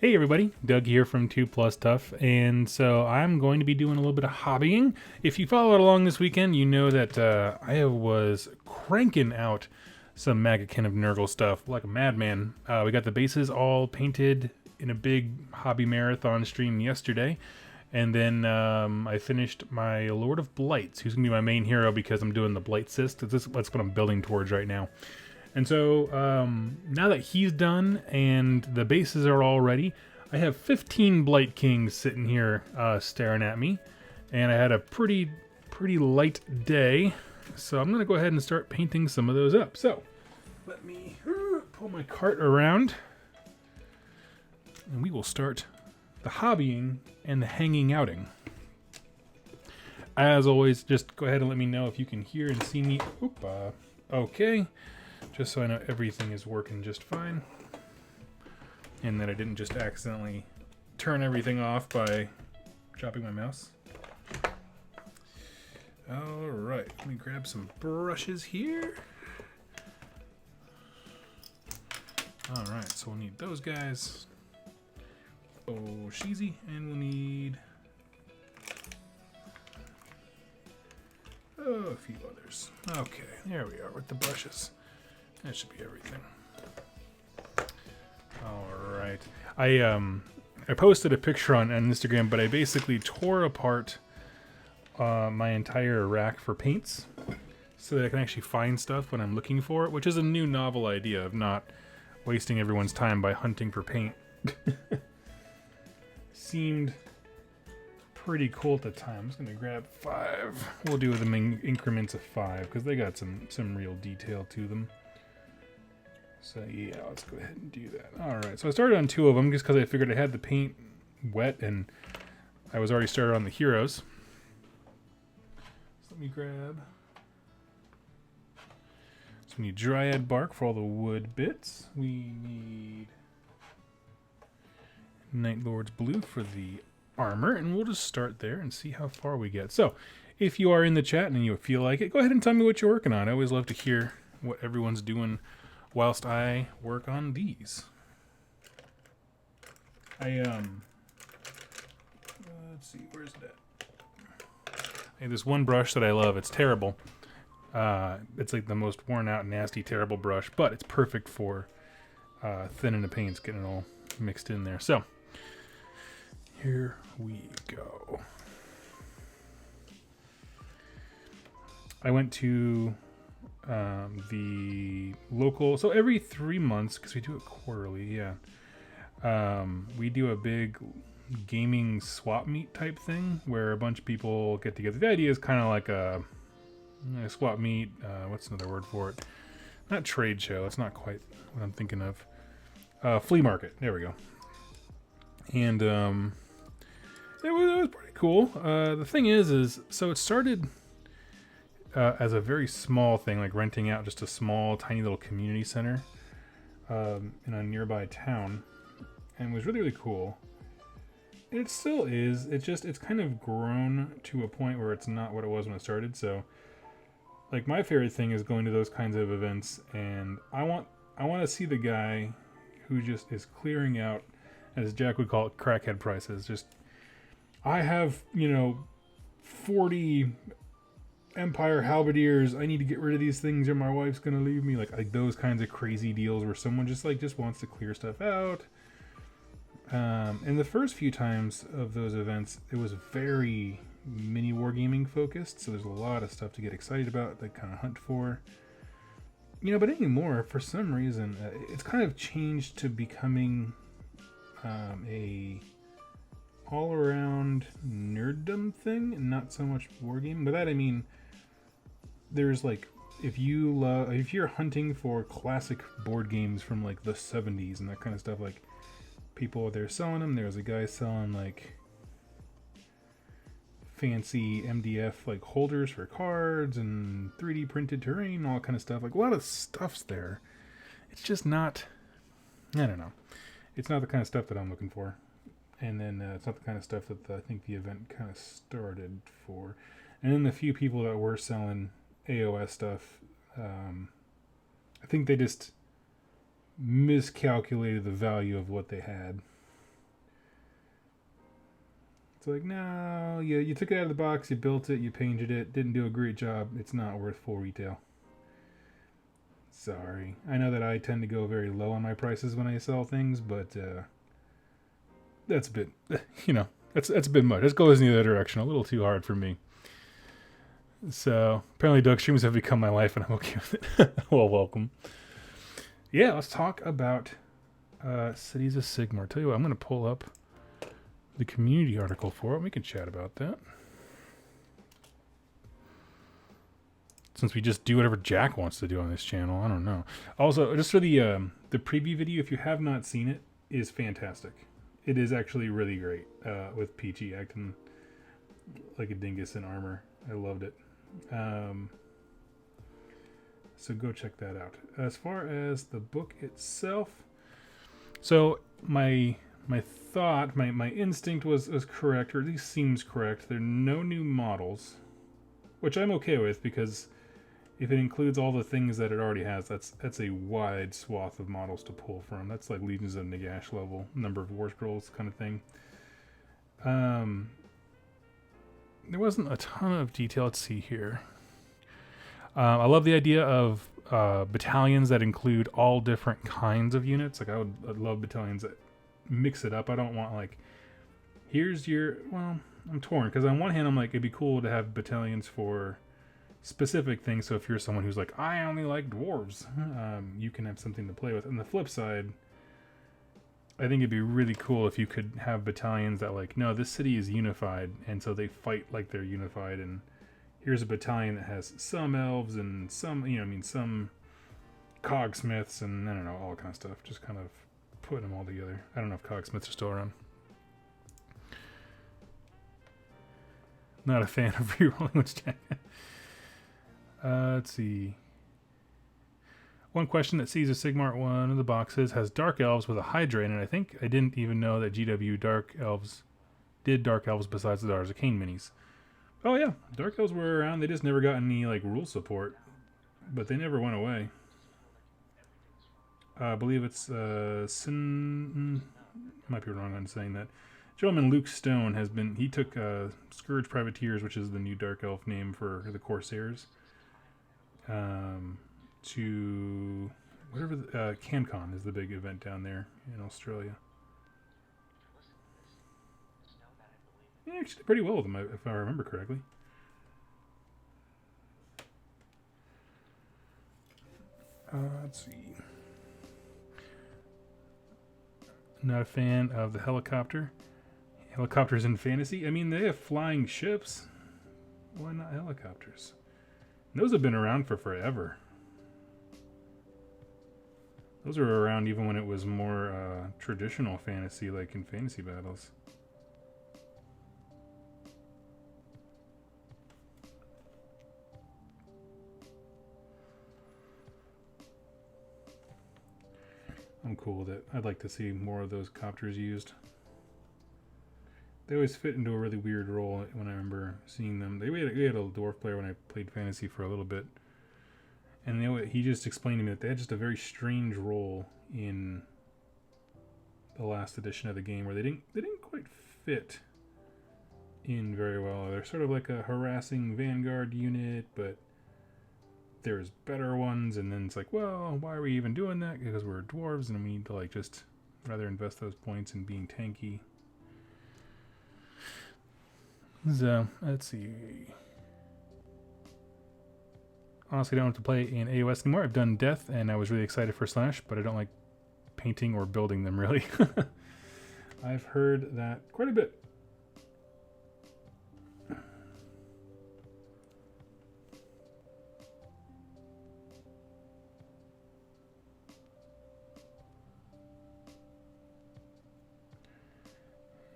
Hey everybody, Doug here from 2 Plus Tough, and so I'm going to be doing a little bit of hobbying. If you followed along this weekend, you know that I was cranking out some Magakin of Nurgle stuff like a madman. We got the bases all painted in a big hobby marathon stream yesterday, and then I finished my Lord of Blights, who's going to be my main hero because I'm doing the Blight Cyst. That's what I'm building towards right now. And so now that he's done and the bases are all ready, I have 15 Blightkings sitting here staring at me. And I had a pretty light day. So I'm going to go ahead and start painting some of those up. So let me pull my cart around. And we will start the hobbying and the hanging outing. As always, just go ahead and let me know if you can hear and see me. Okay. Just so I know everything is working just fine. And that I didn't just accidentally turn everything off by dropping my mouse. Alright, let me grab some brushes here. Alright, so we'll need those guys. Oh, Sheezy, and we'll need a few others. Okay, there we are with the brushes. That should be everything. All right. I posted a picture on Instagram, but I basically tore apart my entire rack for paints so that I can actually find stuff when I'm looking for it, which is a new novel idea of not wasting everyone's time by hunting for paint. Seemed pretty cool at the time. I'm just going to grab 5. We'll do them in increments of 5 because they got some real detail to them. So yeah, let's go ahead and do that. Alright, so I started on 2 of them just because I figured I had the paint wet and I was already started on the heroes. So let me grab... So we need Dryad Bark for all the wood bits. We need Night Lord's Blue for the armor, and we'll just start there and see how far we get. So, if you are in the chat and you feel like it, go ahead and tell me what you're working on. I always love to hear what everyone's doing whilst I work on these. Let's see, where's that? I have this one brush that I love. It's terrible. It's like the most worn out, nasty, terrible brush, but it's perfect for thinning the paints, getting it all mixed in there. So, here we go. I went to the local, so every 3 months, because we do it quarterly, we do a big gaming swap meet type thing where a bunch of people get together. The idea is kind of like a swap meet, what's another word for it? Not trade show, it's not quite what I'm thinking of. Flea market, there we go. And it was pretty cool. The thing is so it started as a very small thing, like renting out just a small, tiny little community center in a nearby town, and it was really, really cool. And it still is. It's kind of grown to a point where it's not what it was when it started. So, like, my favorite thing is going to those kinds of events, and I want to see the guy who just is clearing out, as Jack would call it, crackhead prices. Just, I have 40 Empire halberdiers. I need to get rid of these things or my wife's gonna leave me. Like those kinds of crazy deals where someone just wants to clear stuff out. And the first few times of those events, it was very mini wargaming focused. So there's a lot of stuff to get excited about, that kind of hunt for. But anymore, for some reason, it's kind of changed to becoming a all-around nerddom thing, and not so much wargaming. By that I mean, there's like, if you're hunting for classic board games from like the 70s and that kind of stuff, like people they're selling them. There's a guy selling like fancy MDF like holders for cards and 3D printed terrain, all that kind of stuff. Like a lot of stuff's there. It's just not, I don't know. It's not the kind of stuff that I'm looking for. And then it's not the kind of stuff that I think the event kind of started for. And then the few people that were selling AOS stuff, I think they just miscalculated the value of what they had. It's like, no, you took it out of the box, you built it, you painted it, didn't do a great job. It's not worth full retail. Sorry. I know that I tend to go very low on my prices when I sell things, but that's a bit, that's a bit much. Let's go in the other direction. A little too hard for me. So apparently Doug streams have become my life, and I'm okay with it. Well, welcome. Yeah, let's talk about Cities of Sigmar. I'll tell you what, I'm going to pull up the community article for it. We can chat about that. Since we just do whatever Jack wants to do on this channel, I don't know. Also, just for the preview video, if you have not seen it, is fantastic. It is actually really great with Peachy acting like a dingus in armor. I loved it. So go check that out. As far as the book itself, so my thought, my instinct was correct, or at least seems correct. There are no new models, which I'm okay with, because if it includes all the things that it already has, that's a wide swath of models to pull from. That's like Legions of Nagash level, number of war scrolls kind of thing. There wasn't a ton of detail. Let's see here. I love the idea of battalions that include all different kinds of units. Like I'd love battalions that mix it up. I don't want like, here's your, well, I'm torn, because on one hand I'm like, it'd be cool to have battalions for specific things. So if you're someone who's like, I only like dwarves, you can have something to play with. On the flip side, I think it'd be really cool if you could have battalions that like, no, this city is unified, and so they fight like they're unified, and here's a battalion that has some elves and some, some cogsmiths and I don't know, all kind of stuff. Just kind of putting them all together. I don't know if cogsmiths are still around. Not a fan of rerolling with Jack. Let's see. One question that sees a Sigmar one of the boxes has Dark Elves with a Hydra in it. I think I didn't even know that GW Dark Elves did Dark Elves besides the Daughters of Cain minis. Oh yeah, Dark Elves were around. They just never got any like rule support, but they never went away. I believe it's might be wrong on saying that. Gentleman Luke Stone he took Scourge Privateers, which is the new Dark Elf name for the Corsairs, to whatever CanCon is, the big event down there in Australia. Yeah, actually did pretty well with them, if I remember correctly. Let's see. Not a fan of the helicopter. Helicopters in fantasy? I mean, they have flying ships. Why not helicopters? And those have been around for forever. Those were around even when it was more traditional fantasy, like in Fantasy Battles. I'm cool with it. I'd like to see more of those copters used. They always fit into a really weird role when I remember seeing them. We had a dwarf player when I played fantasy for a little bit, and he just explained to me that they had just a very strange role in the last edition of the game, where they didn't quite fit in very well. They're sort of like a harassing vanguard unit, but there's better ones, and then it's like, well, why are we even doing that? Because we're dwarves and we need to like just rather invest those points in being tanky. So let's see. Honestly, I don't have to play in AOS anymore. I've done Death, and I was really excited for Slash, but I don't like painting or building them really. I've heard that quite a bit.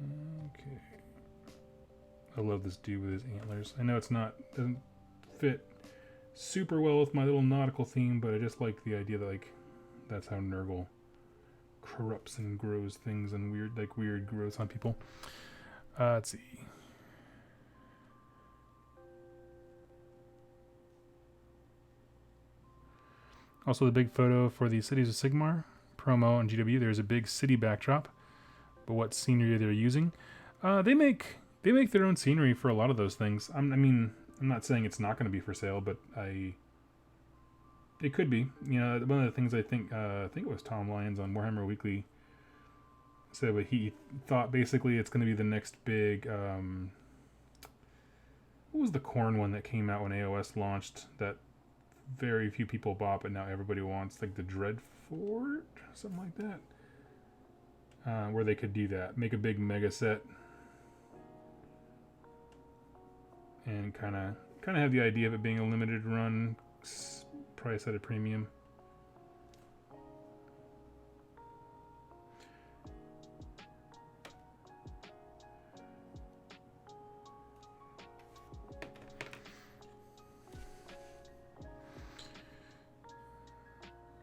Okay. I love this dude with his antlers. I know doesn't fit super well with my little nautical theme, but I just like the idea that like that's how Nurgle corrupts and grows things and weird growths on people. Let's see. Also, the big photo for the Cities of Sigmar promo on GW. There's a big city backdrop, but what scenery they're using? They make they make their own scenery for a lot of those things. I mean, I'm not saying it's not going to be for sale, but it could be. You know, one of the things I think it was Tom Lyons on Warhammer Weekly said, but he thought basically it's going to be the next big. What was the Khorne one that came out when AOS launched that very few people bought, but now everybody wants, like the Dreadfort, something like that, where they could do that, make a big mega set, and kind of have the idea of it being a limited run, price at a premium.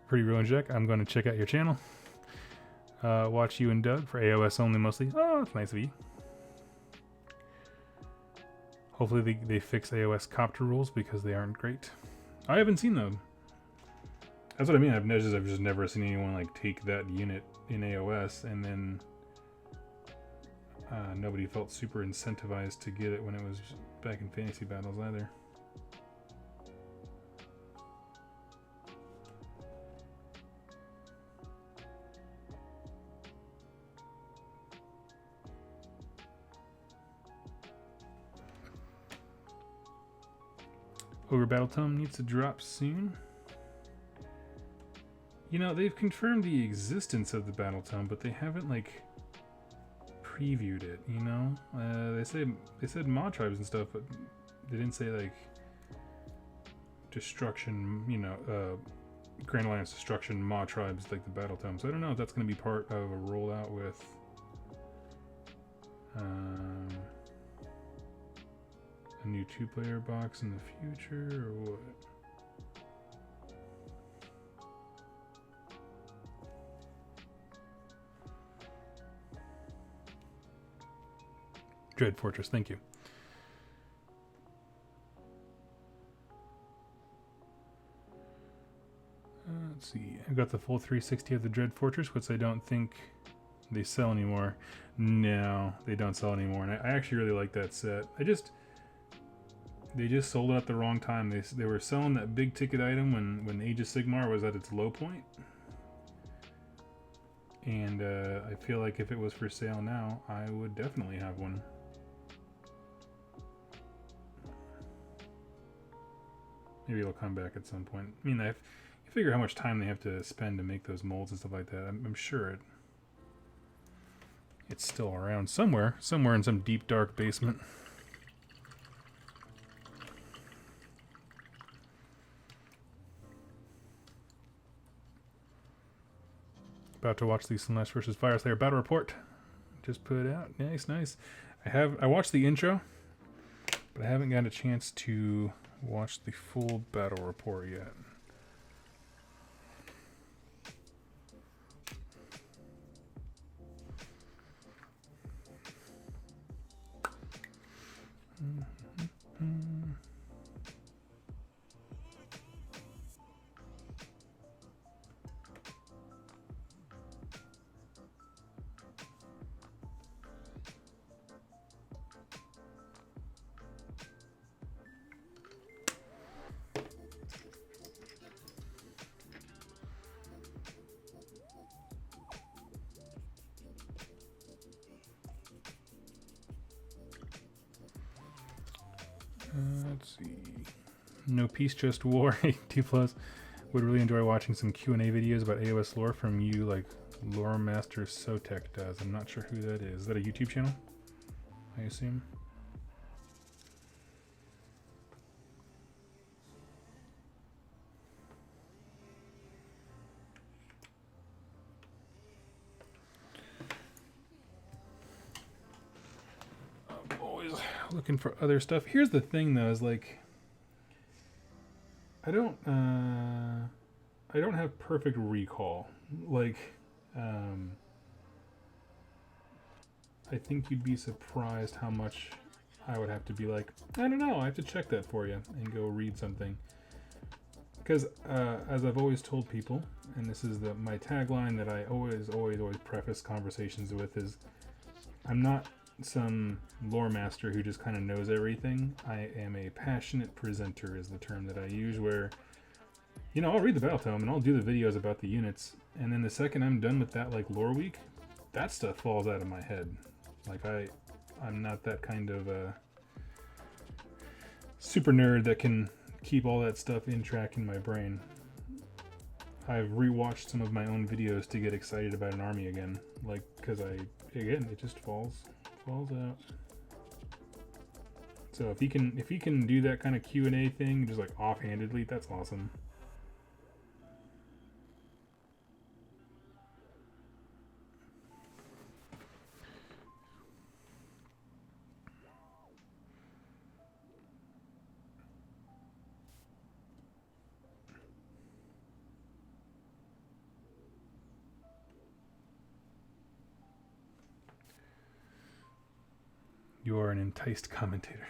Pretty Ruin Jack, I'm going to check out your channel. Watch you and Doug for AOS only mostly. Oh, that's nice of you. Hopefully they fix AOS copter rules because they aren't great. I haven't seen them. That's what I mean. I've just never seen anyone like take that unit in AOS and then nobody felt super incentivized to get it when it was back in fantasy battles either. Ogre Battle Tome needs to drop soon. You know, they've confirmed the existence of the Battle Tome, but they haven't like previewed it, you know? They said mod tribes and stuff, but they didn't say like destruction, you know, Grand Alliance destruction mod tribes like the Battle Tome. So I don't know if that's going to be part of a rollout with a new 2-player box in the future, or what? Dread Fortress, thank you. Let's see. I've got the full 360 of the Dread Fortress, which I don't think they sell anymore. No, they don't sell anymore, and I actually really like that set. They just sold it at the wrong time. They were selling that big ticket item when Age of Sigmar was at its low point. And I feel like if it was for sale now, I would definitely have one. Maybe it'll come back at some point. I mean, you figure how much time they have to spend to make those molds and stuff like that. I'm sure it's still around somewhere in some deep, dark basement. About to watch the Slaanesh vs. Fireslayer battle report. Just put it out. Nice. I watched the intro, but I haven't gotten a chance to watch the full battle report yet. Let's see. No peace, just war. 2+. Would really enjoy watching some Q&A videos about AOS lore from you, like Lore Master Sotek does. I'm not sure who that is. Is that a YouTube channel? I assume. I'm always looking for other stuff. Here's the thing, though, is like I don't have perfect recall. Like, I think you'd be surprised how much I would have to be like, I don't know, I have to check that for you and go read something. Because as I've always told people, and this is my tagline that I always preface conversations with, is I'm not some lore master who just kind of knows everything. I am a passionate presenter is the term that I use, where, you know, I'll read the battle tome and I'll do the videos about the units, and then the second I'm done with that, like, lore week, that stuff falls out of my head. Like, I'm not that kind of super nerd that can keep all that stuff in track in my brain. I've rewatched some of my own videos to get excited about an army again, like, because it just falls out. So if he can do that kind of Q&A thing just like offhandedly, that's awesome. You are an enticed commentator.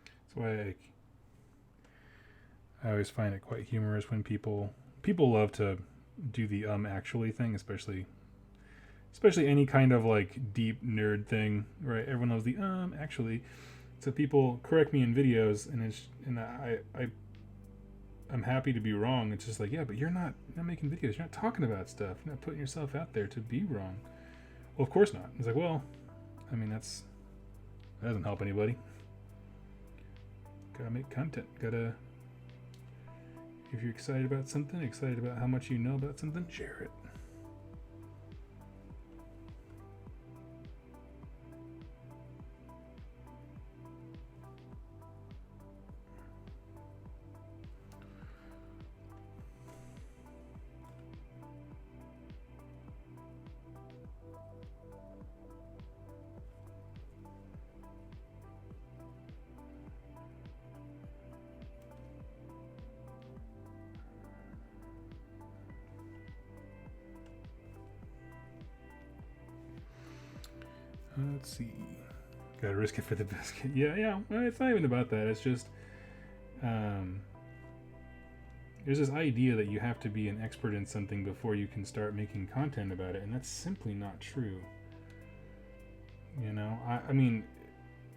That's why I always find it quite humorous when people love to do the actually thing, especially any kind of like deep nerd thing, right? Everyone loves the actually. So people correct me in videos, and I'm happy to be wrong. It's just like, yeah, but you're not making videos. You're not talking about stuff. You're not putting yourself out there to be wrong. Well, of course not. It's like, well, I mean, that doesn't help anybody. Gotta make content. If you're excited about something, excited about how much you know about something, share it. Let's see. Gotta risk it for the biscuit. Yeah. It's not even about that. It's just there's this idea that you have to be an expert in something before you can start making content about it, and that's simply not true. You know, I mean,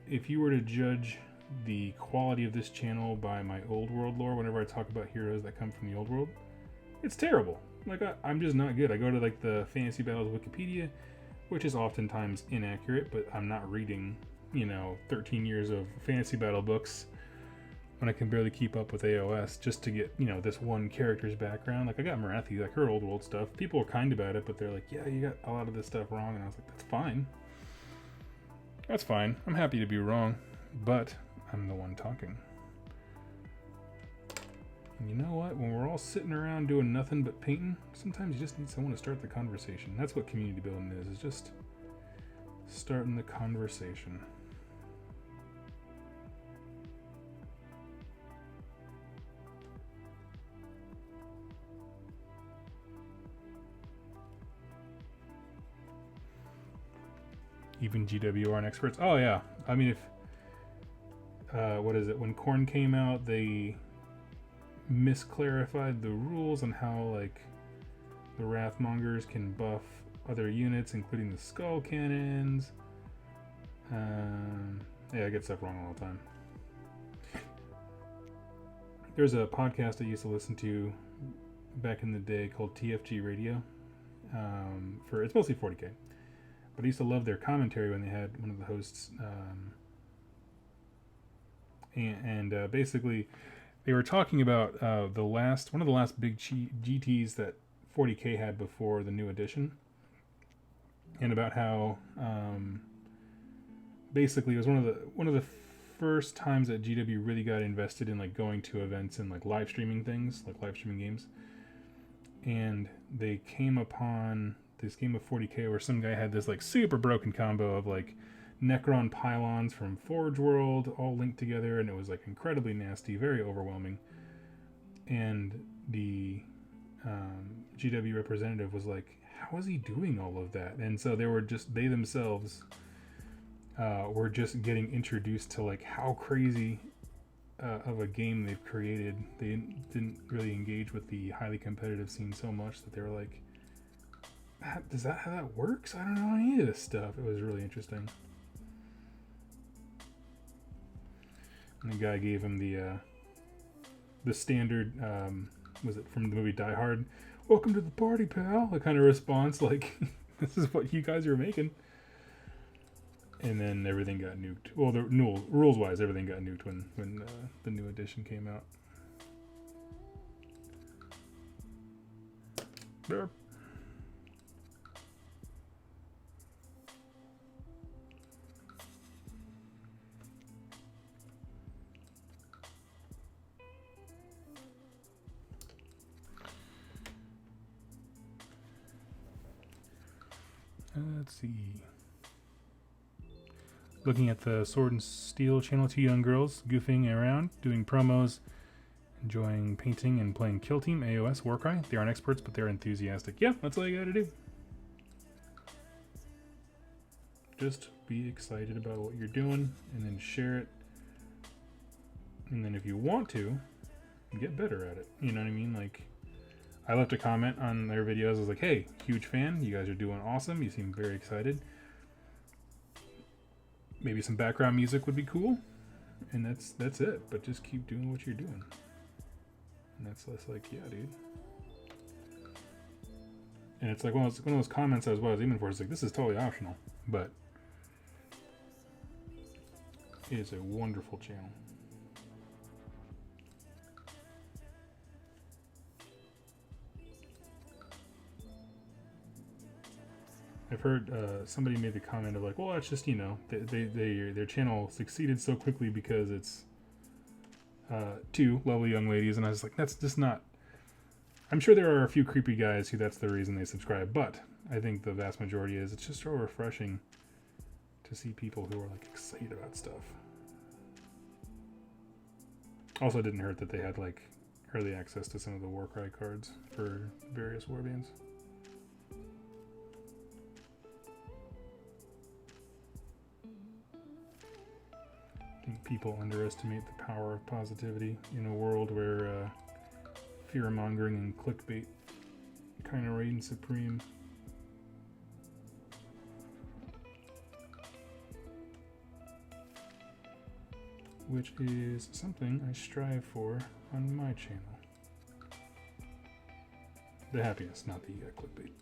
if you were to judge the quality of this channel by my old world lore, whenever I talk about heroes that come from the old world, it's terrible. Like, I'm just not good. I go to like the Fantasy Battles Wikipedia, which is oftentimes inaccurate, but I'm not reading, 13 years of fantasy battle books when I can barely keep up with AOS just to get, this one character's background. Like, I got Marathi, like her old world stuff. People were kind about it, but they're like, yeah, you got a lot of this stuff wrong. And I was like, that's fine. That's fine. I'm happy to be wrong, but I'm the one talking. And you know what? When we're all sitting around doing nothing but painting, sometimes you just need someone to start the conversation. That's what community building is just starting the conversation. Even GW aren't experts. Oh yeah, I mean, if what is it? When Korn came out, they misclarified the rules on how like the Wrathmongers can buff other units, including the skull cannons. Yeah, I get stuff wrong all the time. There's a podcast I used to listen to back in the day called TFG Radio. It's mostly 40K. But I used to love their commentary when they had one of the hosts, and basically they were talking about one of the last big GTs that 40K had before the new edition, and about how basically it was one of the first times that GW really got invested in like going to events and like live streaming things, like live streaming games, and they came upon this game of 40K where some guy had this like super broken combo of like Necron pylons from Forge World all linked together, and it was like incredibly nasty, very overwhelming. And the GW representative was like, how is he doing all of that? And so they themselves we're just getting introduced to like how crazy of a game they've created. They didn't really engage with the highly competitive scene so much that they were like, "Does that how that works? I don't know any of this stuff." It was really interesting. And the guy gave him the standard, was it from the movie Die Hard? "Welcome to the party, pal." The kind of response like, "This is what you guys are making." And then everything got nuked. Well, the rules-wise, everything got nuked when the new edition came out. There. Let's see. Looking at the Sword and Steel channel, two young girls goofing around, doing promos, enjoying painting and playing Kill Team, AOS, Warcry. They aren't experts, but they're enthusiastic. Yeah, that's all you gotta do. Just be excited about what you're doing, and then share it. And then if you want to, get better at it. You know what I mean? Like, I left a comment on their videos. I was like, "Hey, huge fan. You guys are doing awesome. You seem very excited. Maybe some background music would be cool." And that's it. But just keep doing what you're doing. And that's like, yeah, dude. And it's like one of those comments I was aiming for. It's like, this is totally optional, but it is a wonderful channel. I've heard somebody made the comment of like, well, that's just, you know, their channel succeeded so quickly because it's two lovely young ladies, and I was like, that's just not. I'm sure there are a few creepy guys who that's the reason they subscribe, but I think the vast majority is it's just so refreshing to see people who are like excited about stuff. Also, it didn't hurt that they had like early access to some of the Warcry cards for various warbands. I think people underestimate the power of positivity in a world where fear-mongering and clickbait kind of reign supreme. Which is something I strive for on my channel. The happiness, not the clickbait.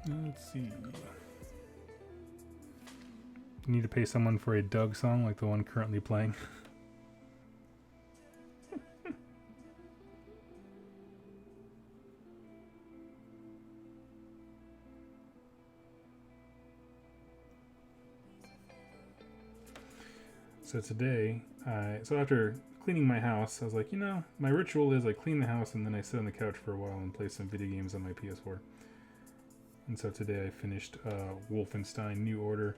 Let's see. You need to pay someone for a Doug song like the one currently playing. So today, so after cleaning my house, I was like, you know, my ritual is I clean the house and then I sit on the couch for a while and play some video games on my PS4. And so today I finished Wolfenstein New Order.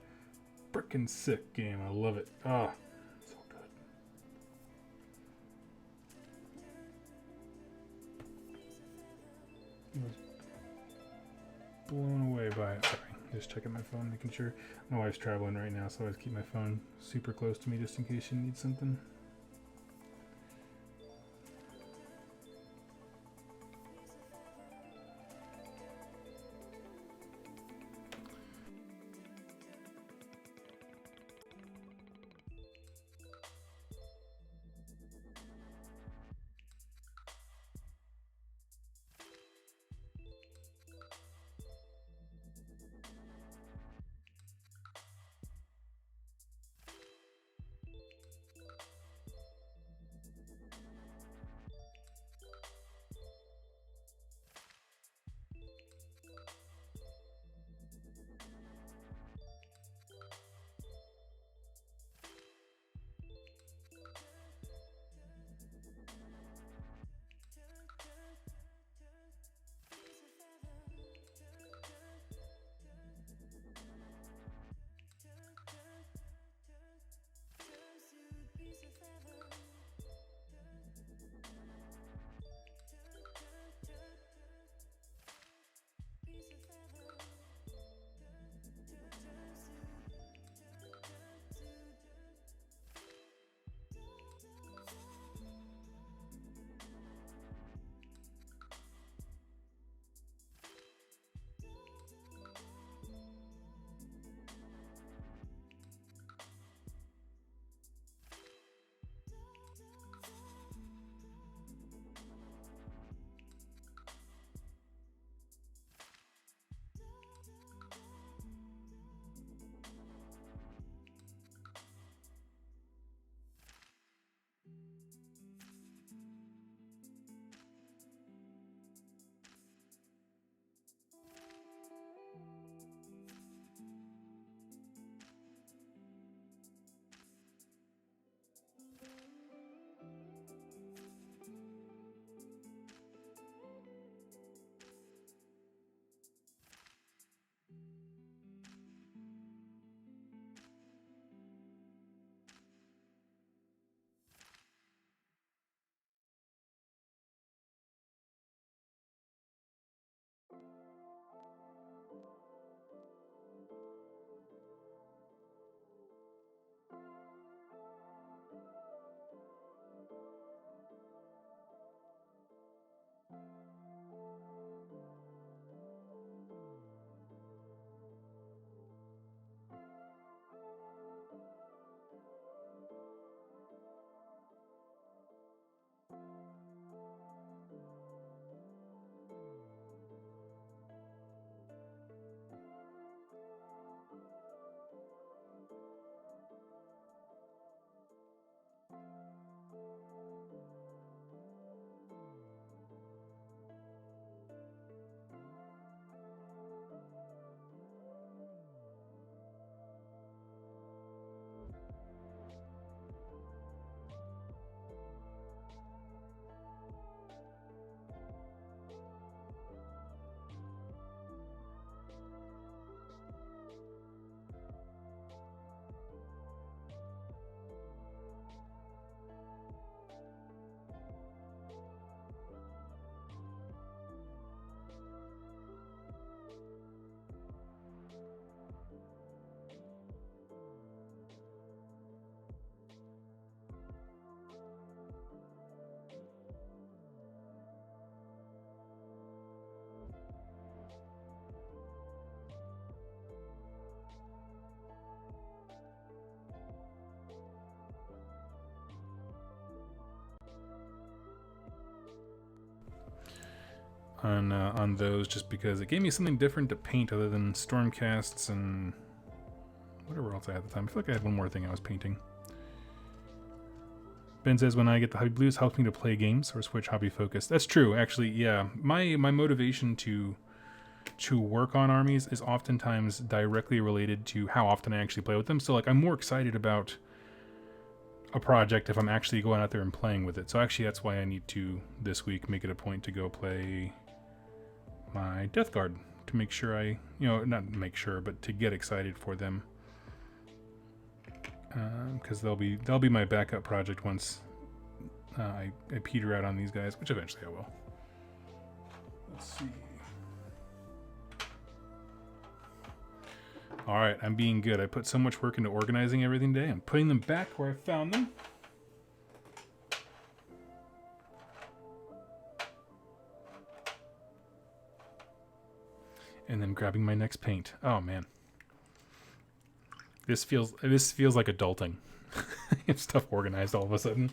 Frickin' sick game. I love it. Ah, so good. I was blown away by it. Sorry, just checking my phone, making sure. My wife's traveling right now, so I always keep my phone super close to me just in case she needs something. on those, just because it gave me something different to paint other than Stormcasts and whatever else I had at the time. I feel like I had one more thing I was painting. Ben says, when I get the hobby blues, helps me to play games or switch hobby focus. That's true, actually. Yeah, my motivation to work on armies is oftentimes directly related to how often I actually play with them. So like, I'm more excited about a project if I'm actually going out there and playing with it. So actually, that's why I need to this week make it a point to go play my Death Guard to make sure not make sure, but to get excited for them. Because they'll be my backup project once I peter out on these guys, which eventually I will. Let's see. All right, I'm being good. I put so much work into organizing everything today. I'm putting them back where I found them. And then grabbing my next paint. Oh man. This feels like adulting. I have stuff organized all of a sudden.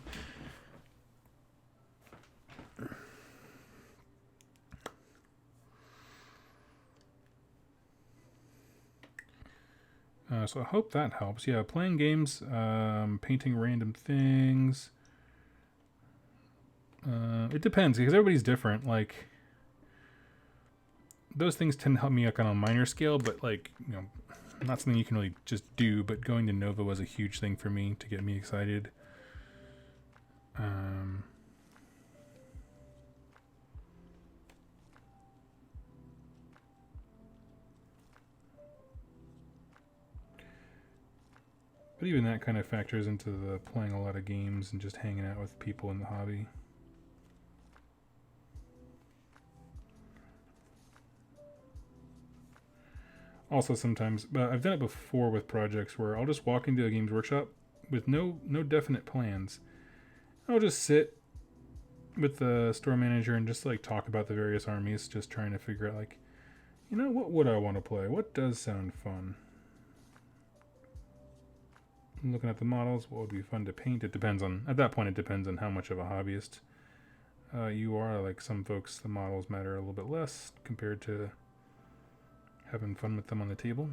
So I hope that helps. Yeah, playing games, painting random things. It depends because everybody's different. Like those things tend to help me like on a minor scale, but like not something you can really just do, but going to Nova was a huge thing for me to get me excited. But even that kind of factors into the playing a lot of games and just hanging out with people in the hobby. Also sometimes, but I've done it before with projects where I'll just walk into a games workshop with no definite plans. I'll just sit with the store manager and just like talk about the various armies, just trying to figure out like, what would I want to play? What does sound fun? I'm looking at the models, what would be fun to paint? At that point it depends on how much of a hobbyist you are. Like some folks, the models matter a little bit less compared to having fun with them on the table.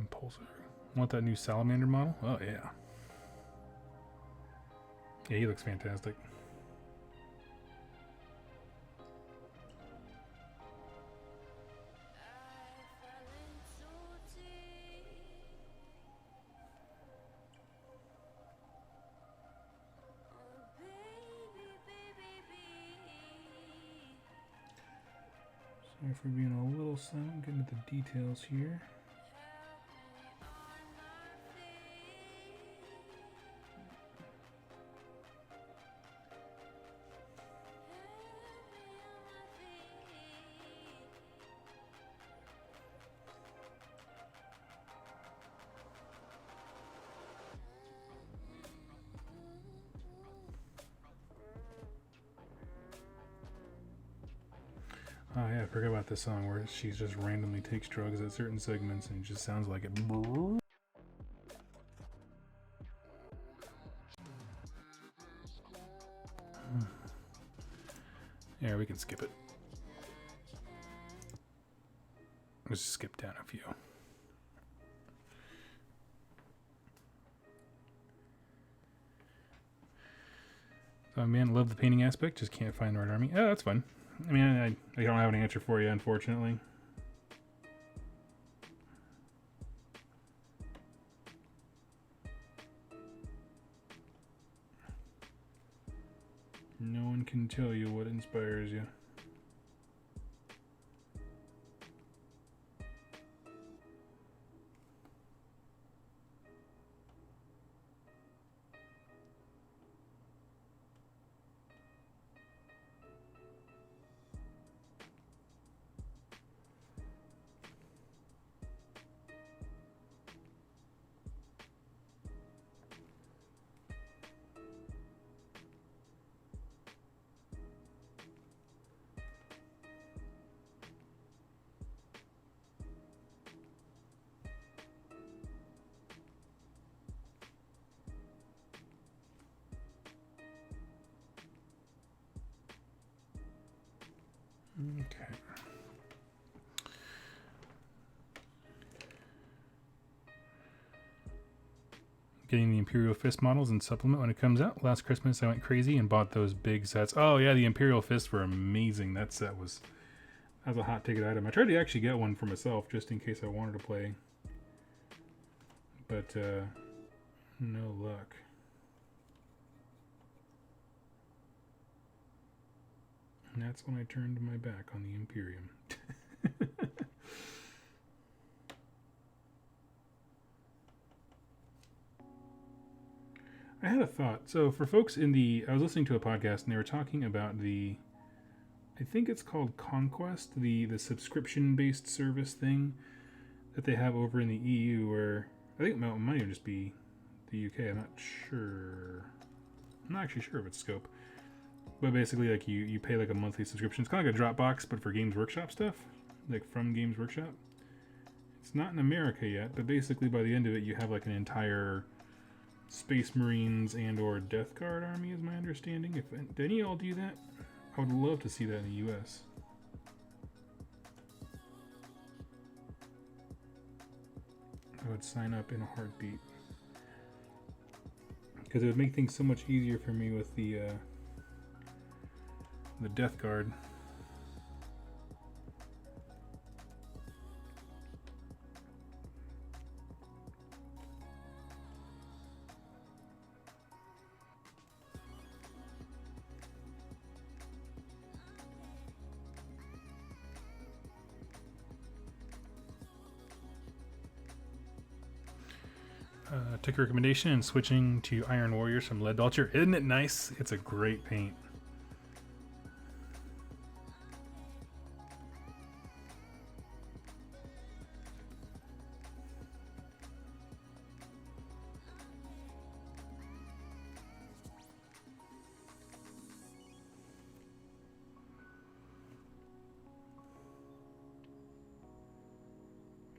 Impulsor. Want that new salamander model? Oh yeah. Yeah, he looks fantastic. Sorry for being a little slow. Getting to the details here. Oh yeah, I forgot about this song where she just randomly takes drugs at certain segments and it just sounds like it. Yeah, we can skip it. Let's just skip down a few. Oh man, love the painting aspect, just can't find the right army. Oh, that's fun. I mean, I don't have an answer for you, unfortunately. No one can tell you what inspires you. Okay. Getting the Imperial Fist models and supplement when it comes out. Last Christmas I went crazy and bought those big sets. Oh yeah, the Imperial Fists were amazing. That set was a hot ticket item. I tried to actually get one for myself just in case I wanted to play. But no luck. And that's when I turned my back on the Imperium. I had a thought. So for folks I was listening to a podcast and they were talking about I think it's called Conquest, the subscription-based service thing that they have over in the EU, where I think it might even just be the UK. I'm not sure. I'm not actually sure of its scope. But basically, like you pay like a monthly subscription. It's kind of like a Dropbox, but for Games Workshop stuff, like from Games Workshop. It's not in America yet, but basically by the end of it, you have like an entire Space Marines and/or Death Guard army, is my understanding. If do any of y'all do that? I would love to see that in the US. I would sign up in a heartbeat. Because it would make things so much easier for me with the Death Guard. Took a recommendation and switching to Iron Warriors from Lead Belcher. Isn't it nice? It's a great paint.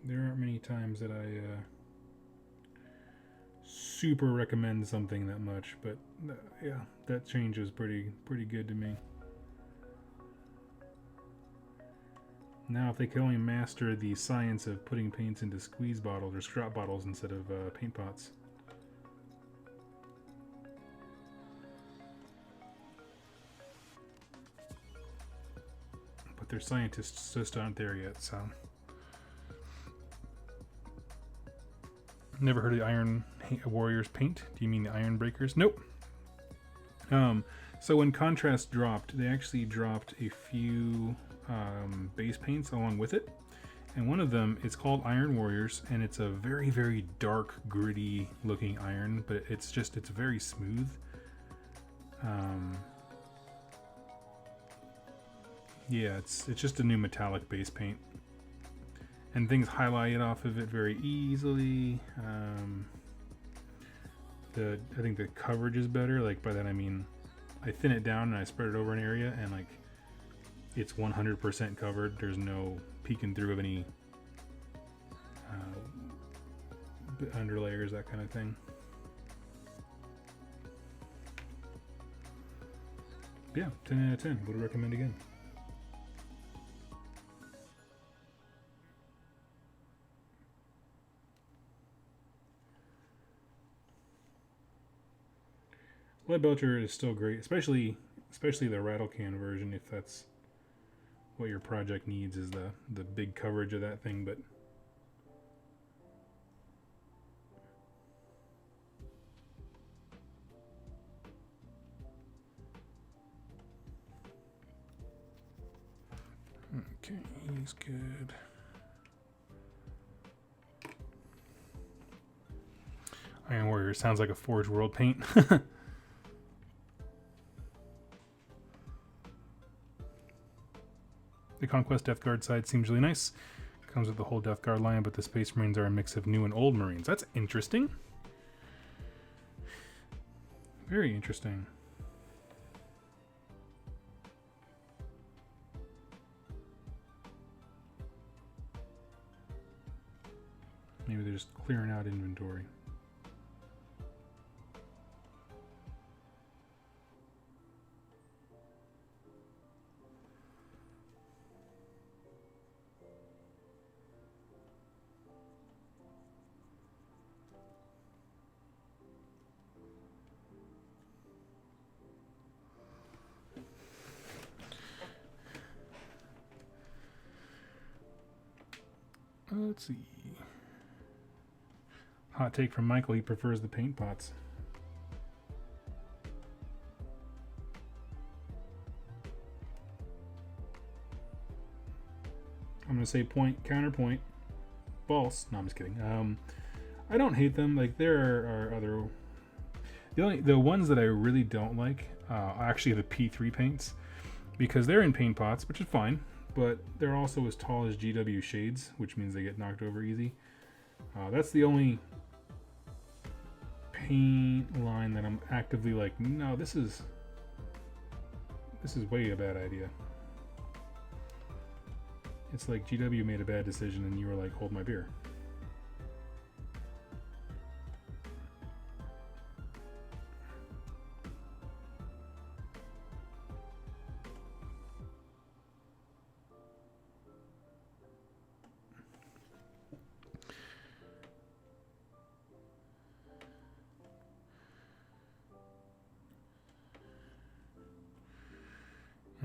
There aren't many times that I super recommend something that much, but yeah, that change is pretty good to me. Now, if they could only master the science of putting paints into squeeze bottles or strap bottles instead of paint pots. But their scientists just aren't there yet, so. Never heard of the Iron Warriors paint. Do you mean the Iron Breakers? Nope. So when Contrast dropped, they actually dropped a few base paints along with it. And one of them is called Iron Warriors, and it's a very, very dark, gritty looking iron, but it's very smooth. Yeah, it's just a new metallic base paint. And things highlight off of it very easily. I think the coverage is better. Like by that I mean, I thin it down and I spread it over an area, and like it's 100% covered. There's no peeking through of any underlayers, that kind of thing. Yeah, 10 out of 10. Would recommend again. Lead Belcher is still great, especially the rattle can version, if that's what your project needs, is the big coverage of that thing. But Okay, he's good. Iron Warrior sounds like a Forge World paint. The Conquest Death Guard side seems really nice. Comes with the whole Death Guard line, but the Space Marines are a mix of new and old Marines. That's interesting. Very interesting. Maybe they're just clearing out inventory. Let's see. Hot take from Michael, he prefers the paint pots. I'm going to say point, counterpoint, false. No, I'm just kidding. I don't hate them. Like, there are other... The ones that I really don't like are actually the P3 paints, because they're in paint pots, which is fine, but they're also as tall as GW shades, which means they get knocked over easy. That's the only paint line that I'm actively like, no, this is way a bad idea. It's like GW made a bad decision and you were like, hold my beer.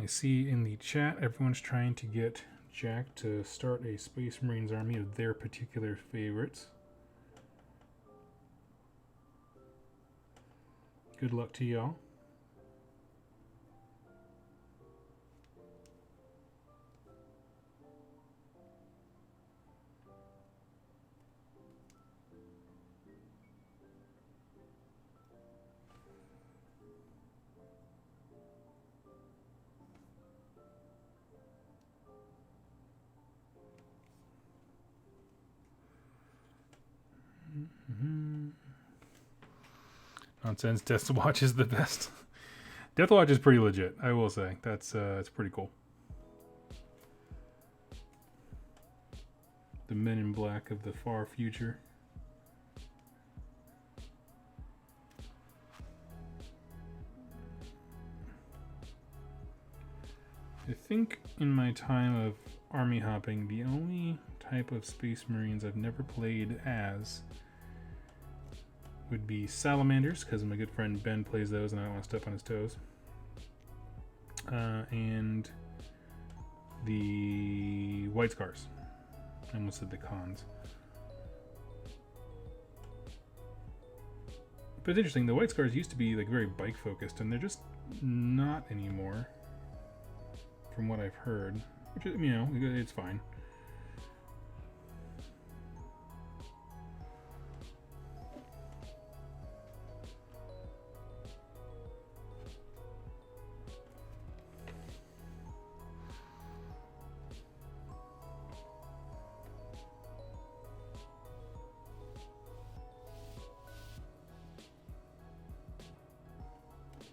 I see in the chat everyone's trying to get Jack to start a Space Marines army of their particular favorites. Good luck to y'all. Nonsense. Death Watch is the best. Death Watch is pretty legit, I will say. That's pretty cool. The Men in Black of the far future. I think in my time of army hopping, the only type of Space Marines I've never played as would be Salamanders, because my good friend Ben plays those and I don't want to step on his toes. And the White Scars. I almost said the Cons. But it's interesting, the White Scars used to be like very bike focused, and they're just not anymore, from what I've heard. Which, you know, it's fine.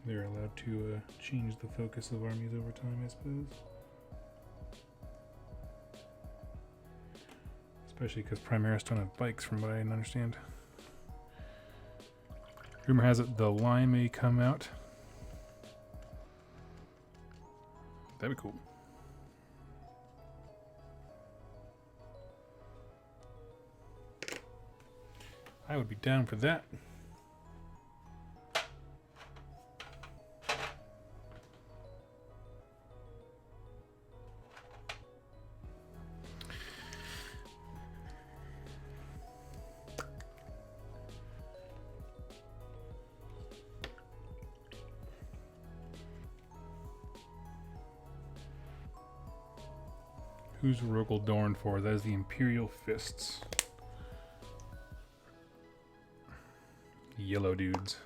They're allowed to change the focus of armies over time, I suppose. Especially because Primaris don't have bikes, from what I understand. Rumor has it the line may come out. That'd be cool. I would be down for that. Who's Rogel Dorn for? That is the Imperial Fists. Yellow dudes.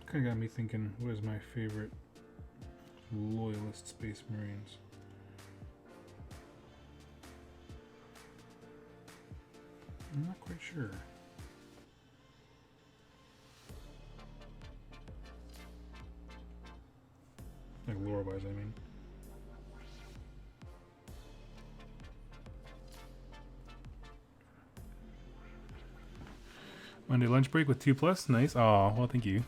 Kind of got me thinking, what is my favorite loyalist Space Marines? I'm not quite sure. Like lore-wise, I mean. Monday lunch break with 2+. Nice. Oh, well, thank you.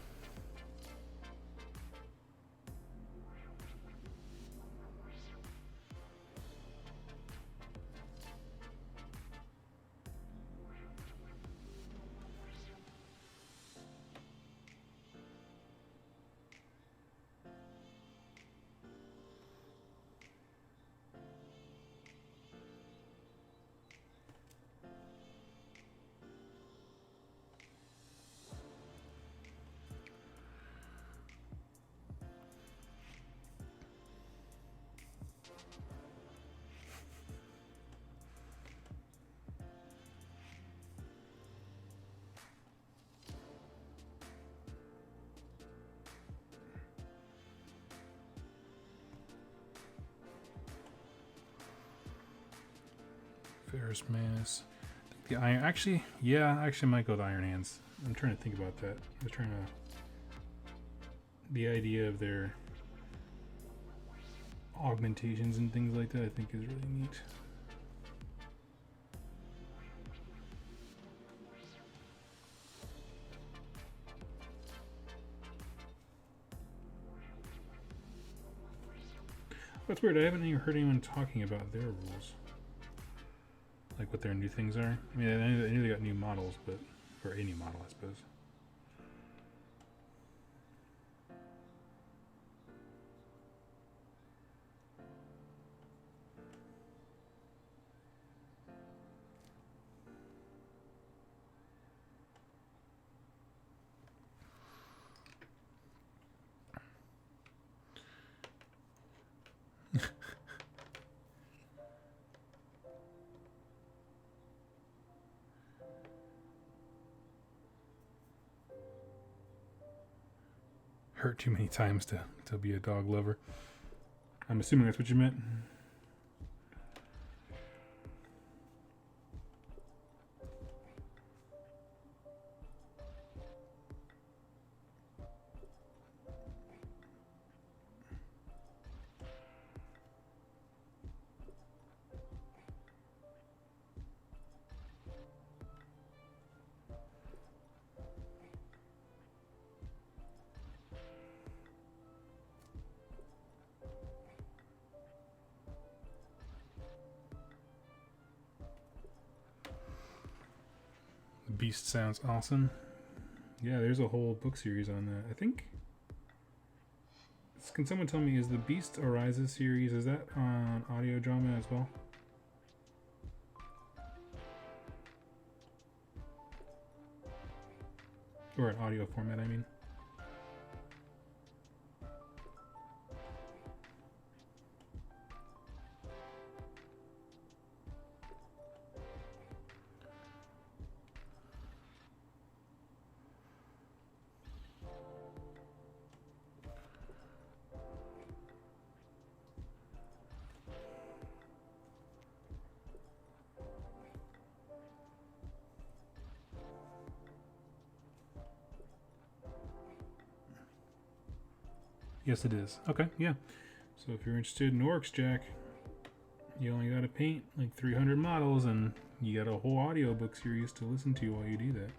Ferris Manus. The Iron. Actually, yeah, I might go with Iron Hands. I'm trying to think about that. I was trying to. The idea of their augmentations and things like that, I think, is really neat. That's weird. I haven't even heard anyone talking about their rules. Like what their new things are. I mean, I knew they got new models, but or a new model, I suppose. Hurt too many times to be a dog lover. I'm assuming that's what you meant. Beast sounds awesome. Yeah, there's a whole book series on that. I think. Can someone tell me, is the Beast Arises series, is that on audio drama as well? Or an audio format, I mean. Yes, it is. Okay, yeah. So if you're interested in orcs, Jack, you only got to paint like 300 models, and you got a whole audiobook series to listen to while you do that.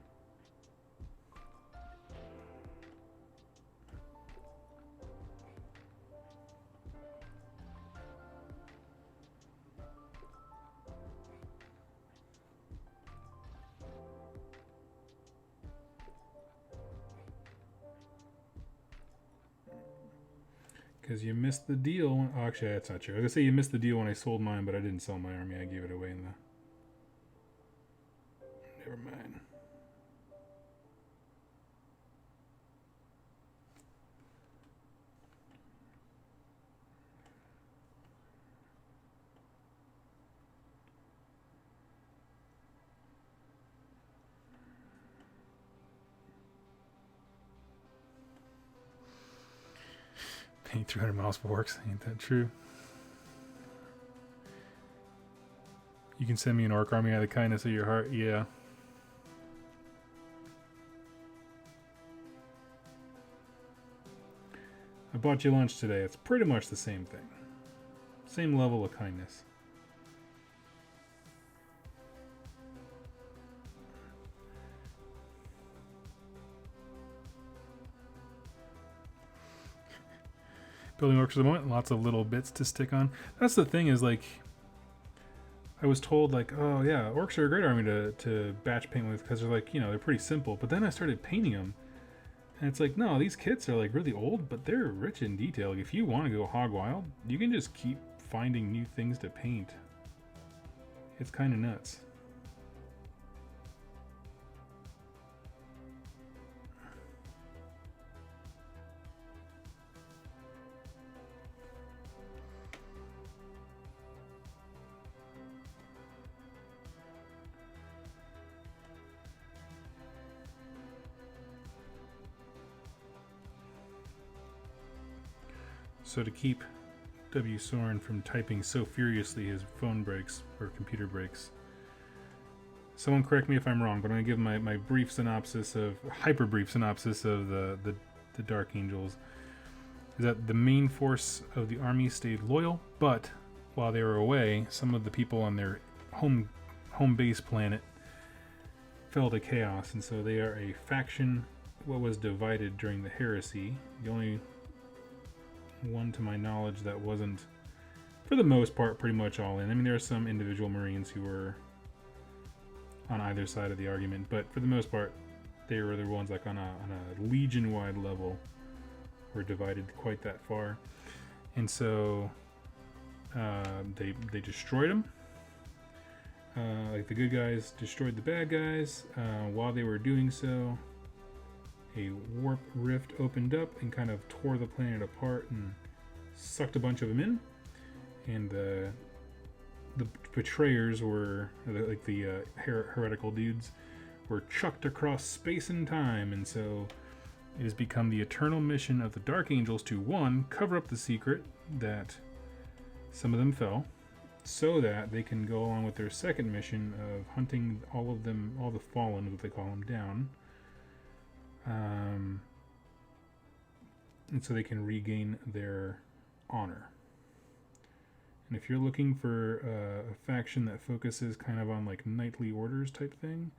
Because you missed the deal. Oh, actually, that's not true. I was going to say you missed the deal when I sold mine, but I didn't sell my army. I gave it away in the... Never mind. Paint 300 miles for orcs. Ain't that true? You can send me an orc army out of the kindness of your heart. Yeah. I bought you lunch today. It's pretty much the same thing. Same level of kindness. Building orcs for the moment. Lots of little bits to stick on. That's the thing is, like, I was told, like, oh yeah, orcs are a great army to batch paint with because they're like, you know, they're pretty simple. But then I started painting them, and it's like, no, these kits are like really old, but they're rich in detail. Like, if you want to go hog wild, you can just keep finding new things to paint. It's kind of nuts. So to keep W. Soren from typing so furiously his phone breaks, or computer breaks. Someone correct me if I'm wrong, but I'm going to give my brief synopsis of, hyper brief synopsis of the Dark Angels. Is that the main force of the army stayed loyal, but while they were away, some of the people on their home base planet fell to chaos, and so they are a faction what was divided during the heresy. The only one to my knowledge that wasn't, for the most part, pretty much all in. I mean, there are some individual Marines who were on either side of the argument, but for the most part, they were the ones like on a legion-wide level were divided quite that far, and so they destroyed them. Like the good guys destroyed the bad guys. While they were doing so, a warp rift opened up and kind of tore the planet apart and sucked a bunch of them in. And the betrayers were, like the heretical dudes, were chucked across space and time. And so it has become the eternal mission of the Dark Angels to, one, cover up the secret that some of them fell, so that they can go along with their second mission of hunting all of them, all the fallen, what they call them, down. And so they can regain their honor. And if you're looking for a faction that focuses kind of on like knightly orders type thing,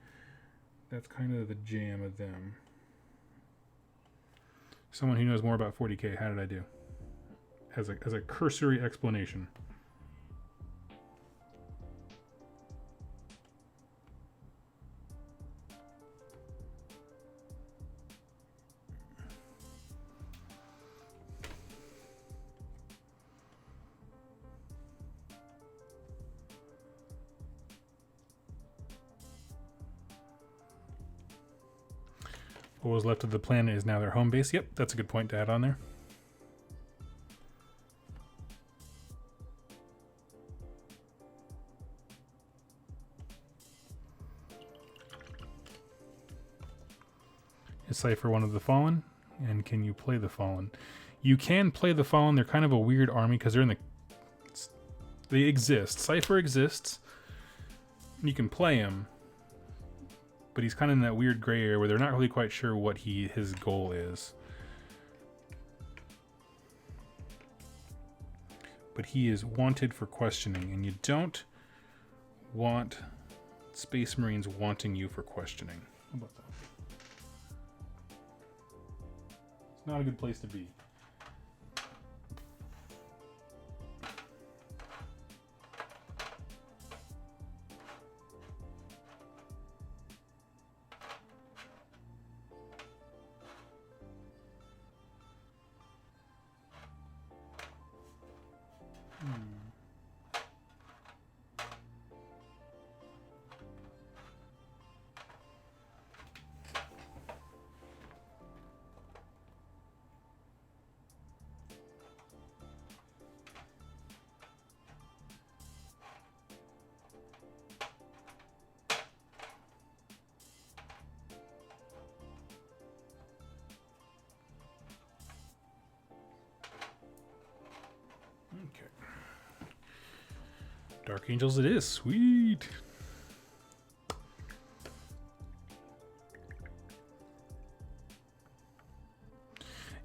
that's kind of the jam of them. Someone who knows more about 40k, how did I do? As a cursory explanation. What was left of the planet is now their home base. Yep, that's a good point to add on there. Is Cypher one of the Fallen? And can you play the Fallen? You can play the Fallen. They're kind of a weird army because they're in the... They exist. Cypher exists. You can play him. But he's kind of in that weird gray area where they're not really quite sure what his goal is. but he is wanted for questioning, and you don't want Space Marines wanting you for questioning. How about that? It's not a good place to be. Okay. Dark Angels it is. Sweet.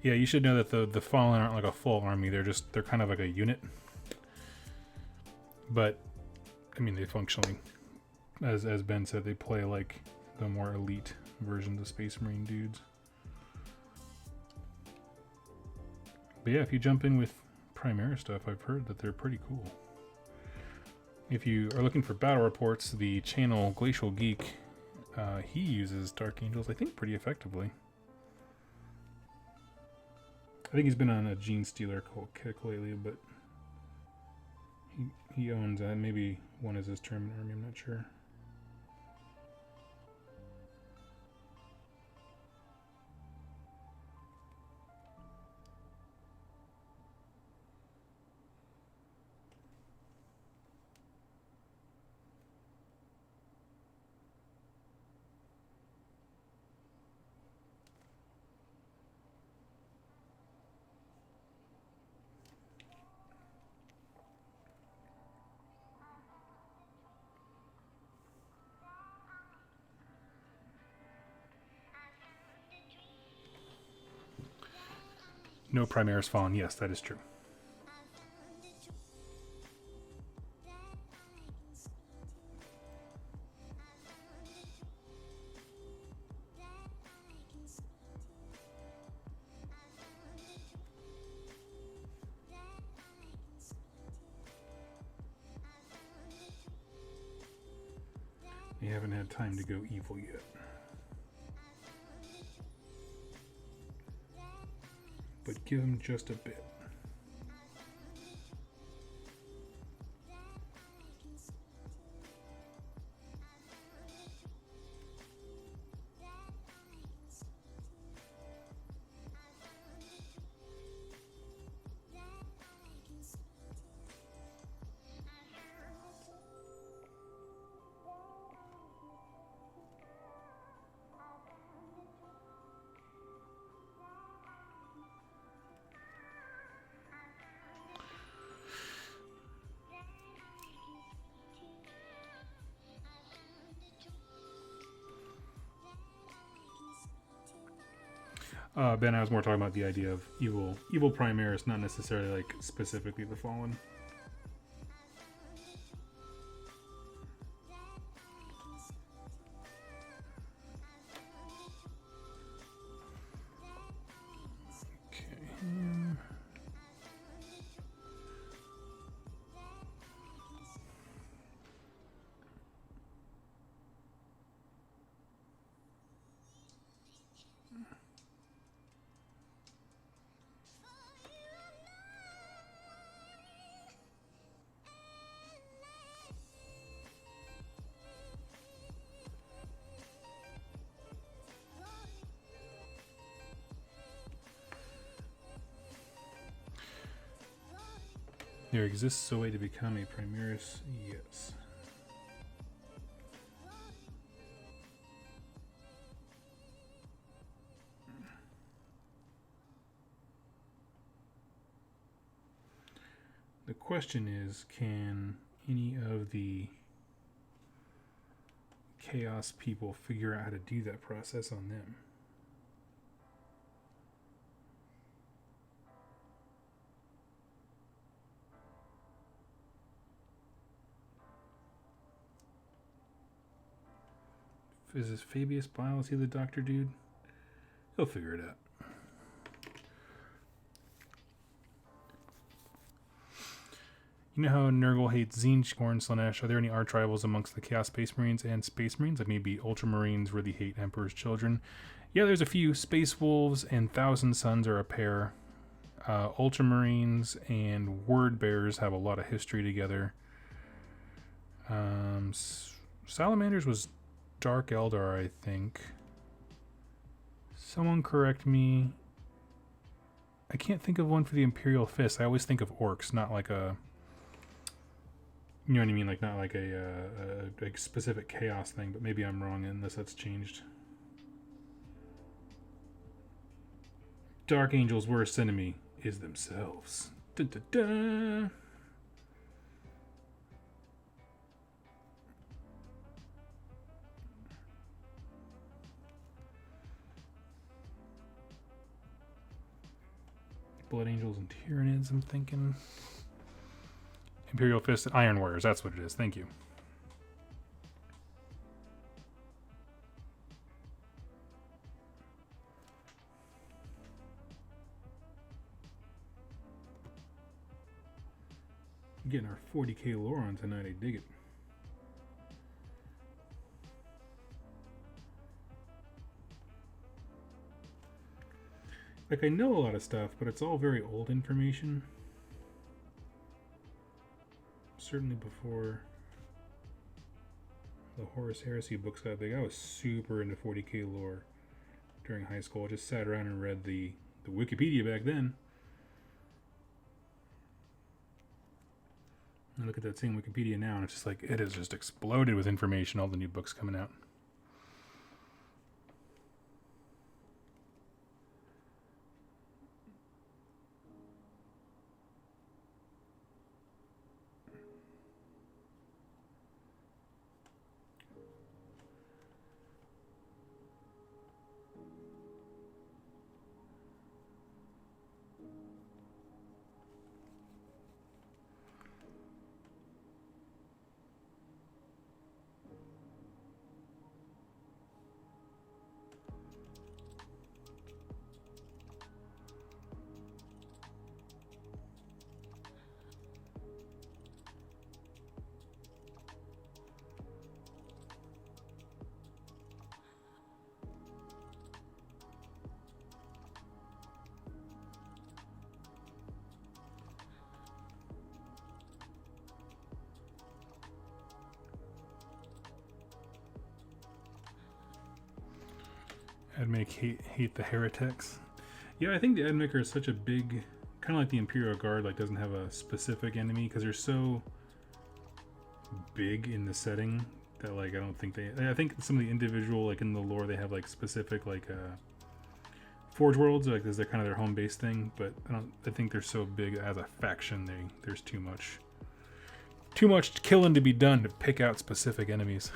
Yeah, you should know that the Fallen aren't like a full army. They're kind of like a unit. But I mean, they functionally, as Ben said, they play like the more elite versions of Space Marine dudes. But yeah, if you jump in with Primera stuff, I've heard that they're pretty cool. If you are looking for battle reports, the channel Glacial Geek, he uses Dark Angels, I think, pretty effectively. I think he's been on a Gene Stealer kick lately, but he owns that. Maybe one is his tournament army, I'm not sure. No Primaris Fallen. Yes, that is true. You haven't had time to go evil yet. But give him just a bit. Ben, I was more talking about the idea of evil Primaris, not necessarily like specifically the Fallen. There exists a way to become a Primaris, yes. The question is, can any of the Chaos people figure out how to do that process on them? Is this Fabius Bile? Is he the doctor dude? He'll figure it out. You know how Nurgle hates Tzeentch, Gorn, Slaanesh? Are there any arch rivals amongst the Chaos Space Marines and Space Marines? Like maybe Ultramarines really hate Emperor's Children? Yeah, there's a few. Space Wolves and Thousand Suns are a pair. Ultramarines and Word Bearers have a lot of history together. Salamanders was Dark Eldar, I think. Someone correct me. I can't think of one for the Imperial Fist. I always think of orcs, not like a... You know what I mean? Like not like a specific chaos thing, but maybe I'm wrong unless that's changed. Dark Angel's worst enemy is themselves. Dun, dun, dun. Blood Angels and Tyranids, I'm thinking. Imperial Fist and Iron Warriors, that's what it is. Thank you. Getting our 40k lore on tonight, I dig it. Like, I know a lot of stuff, but it's all very old information. Certainly before the Horus Heresy books got big, I was super into 40k lore during high school. I just sat around and read the Wikipedia back then. I look at that same Wikipedia now, and it's just like, it has just exploded with information, all the new books coming out. Admech hate the heretics. Yeah, I think the Admech are such a big, kind of like the Imperial Guard, like doesn't have a specific enemy because they're so big in the setting that like I don't think they. I think some of the individual like in the lore they have like specific like Forge Worlds, like this is kind of their home base thing, but I think they're so big as a faction. There's too much killing to be done to pick out specific enemies.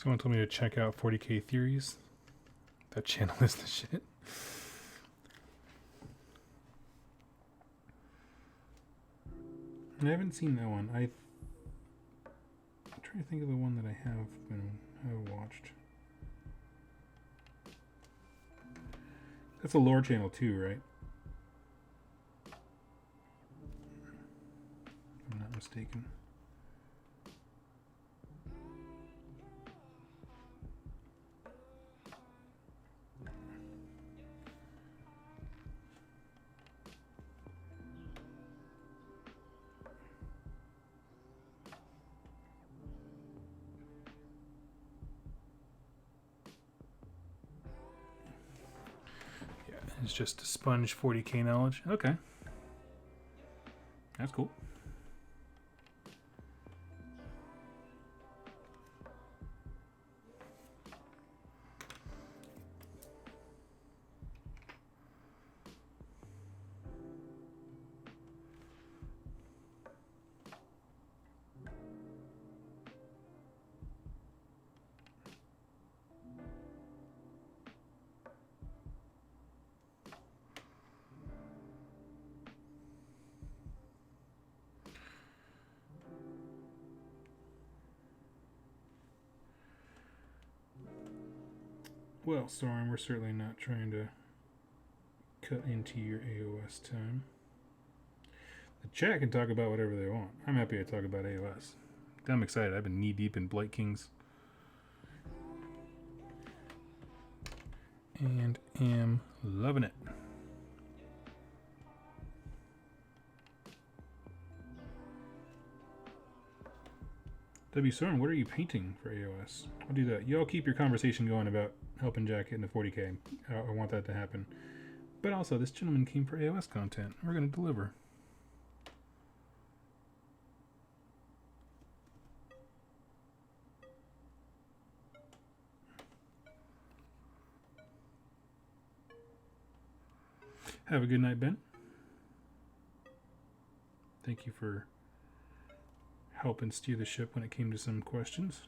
Someone told me to check out 40K Theories. That channel is the shit. I haven't seen that one. I'm trying to think of the one that I have watched. That's a lore channel too, right? If I'm not mistaken. It's just to sponge 40K knowledge. Okay. That's cool. Well, Storm, we're certainly not trying to cut into your AOS time. The chat can talk about whatever they want. I'm happy to talk about AOS. I'm excited. I've been knee deep in Blightkings. And am loving it. W Storm, what are you painting for AOS? I'll do that. Y'all keep your conversation going about helping Jack get into 40K. I want that to happen. But also, this gentleman came for AOS content. We're going to deliver. Have a good night, Ben. Thank you for helping steer the ship when it came to some questions.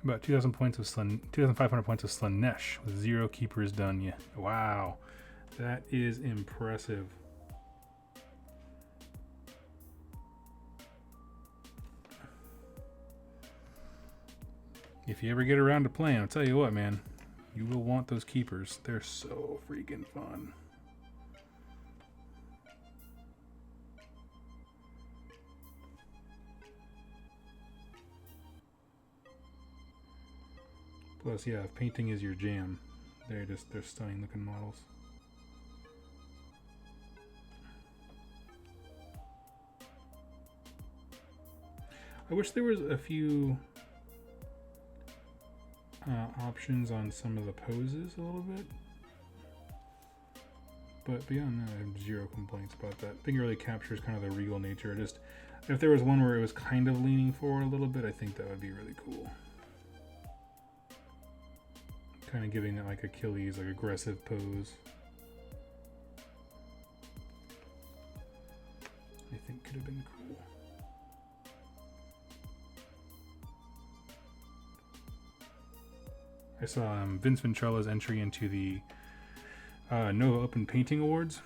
About 2,500 points of Slanesh with 0 keepers done. Yeah, wow, that is impressive. If you ever get around to playing, I'll tell you what, man, you will want those keepers. They're so freaking fun. Plus, yeah, if painting is your jam, they're stunning looking models. I wish there was a few options on some of the poses a little bit. But beyond that, I have 0 complaints about that. I think it really captures kind of the regal nature. Just if there was one where it was kind of leaning forward a little bit, I think that would be really cool. Kind of giving it like Achilles, like aggressive pose. I think could have been cool. I saw Vince Venturella's entry into the Nova Open Painting Awards,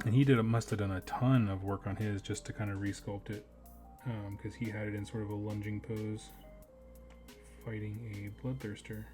and he must have done a ton of work on his just to kind of resculpt it, because he had it in sort of a lunging pose, fighting a bloodthirster.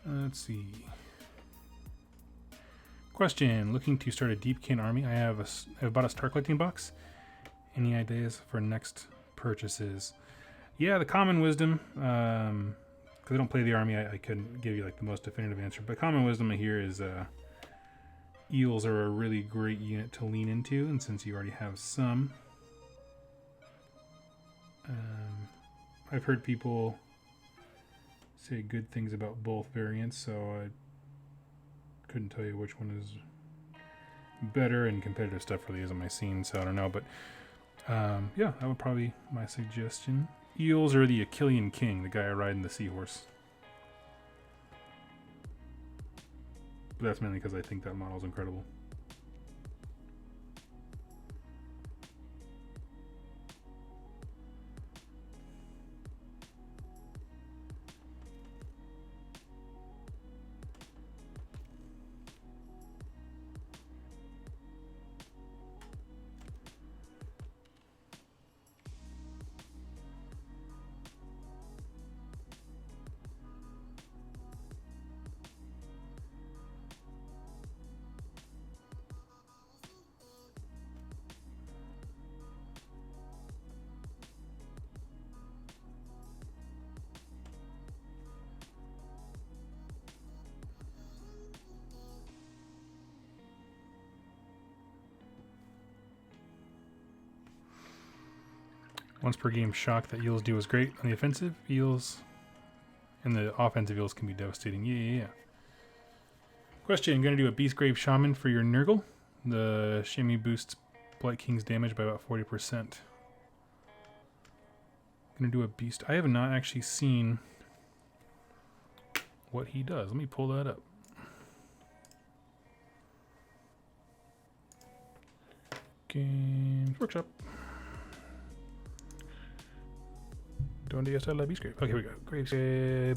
Let's see. Question: looking to start a Deepkin army. I have bought a star collecting box. Any ideas for next purchases? Yeah, the common wisdom. Because I don't play the army, I couldn't give you like the most definitive answer. But common wisdom I hear is eels are a really great unit to lean into, and since you already have some, I've heard people say good things about both variants, so I couldn't tell you which one is better, and competitive stuff really isn't my scene, so I don't know. But yeah, that would probably be my suggestion. Eels are the Achillean king, the guy riding the seahorse. But that's mainly because I think that model is incredible. Once per game shock that eels do is great on the offensive. Eels and the offensive eels can be devastating. Yeah. Question: gonna do a Beast Grave Shaman for your Nurgle. The Shimmy boosts Blightkings damage by about 40%. Gonna do a Beast. I have not actually seen what he does. Let me pull that up. Games Workshop. Donde está la Beast Grave? Okay, here we go. Beast Grave.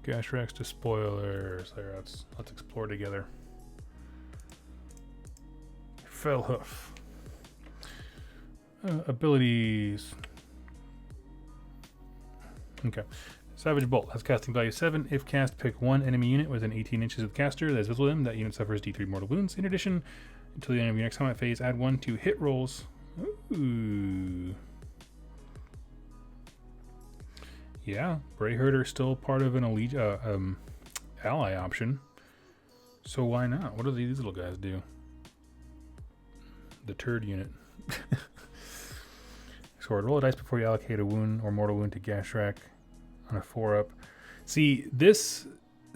Gashrax to spoilers. There, let's explore together. Fellhoof. Abilities. Okay. Savage Bolt has casting value 7. If cast, pick one enemy unit within 18 inches of the caster that is visible to them. That unit suffers D3 mortal wounds. In addition, until the end of your next combat phase, add 1 to hit rolls. Ooh. Yeah, Bray Herder is still part of an ally option. So why not? What do these little guys do? The turd unit. Sword. Roll a dice before you allocate a wound or mortal wound to Gashrak on a 4-up. See, this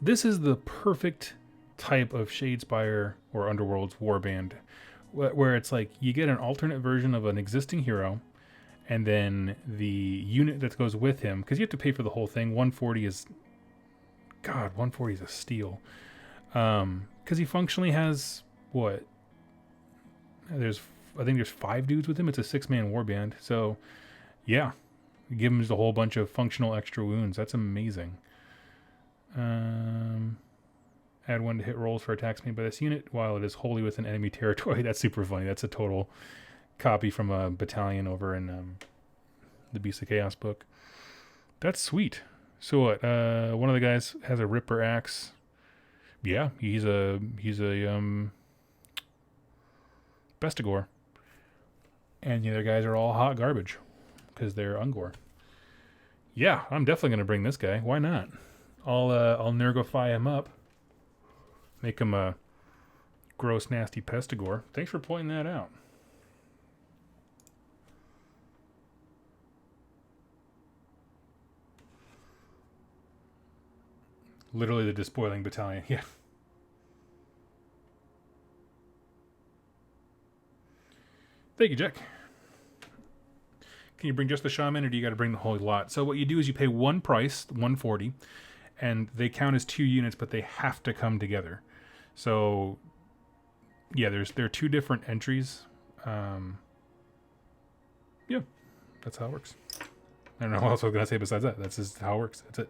is the perfect type of Shadespire or Underworld's warband, where it's like you get an alternate version of an existing hero, and then the unit that goes with him, because you have to pay for the whole thing. 140 is, God, 140 is a steal. Because he functionally has what? I think there's 5 dudes with him. It's a 6-man warband, so yeah. Give him just a whole bunch of functional extra wounds. That's amazing. Add 1 to hit rolls for attacks made by this unit while it is wholly within enemy territory. That's super funny. That's a total copy from a battalion over in the Beast of Chaos book. That's sweet. So what? One of the guys has a Ripper axe. Yeah, he's a Bestigor. And the other guys are all hot garbage because they're Ungor. Yeah, I'm definitely going to bring this guy. Why not? I'll Nurgify him up. Make him a gross, nasty Pestigor. Thanks for pointing that out. Literally the despoiling battalion. Yeah. Thank you, Jack. Can you bring just the shaman, or do you got to bring the whole lot? So what you do is you pay one price, 140, and they count as 2 units, but they have to come together. So yeah, there are 2 different entries. Yeah, that's how it works. I don't know what else I was gonna say besides that. That's just how it works. That's it.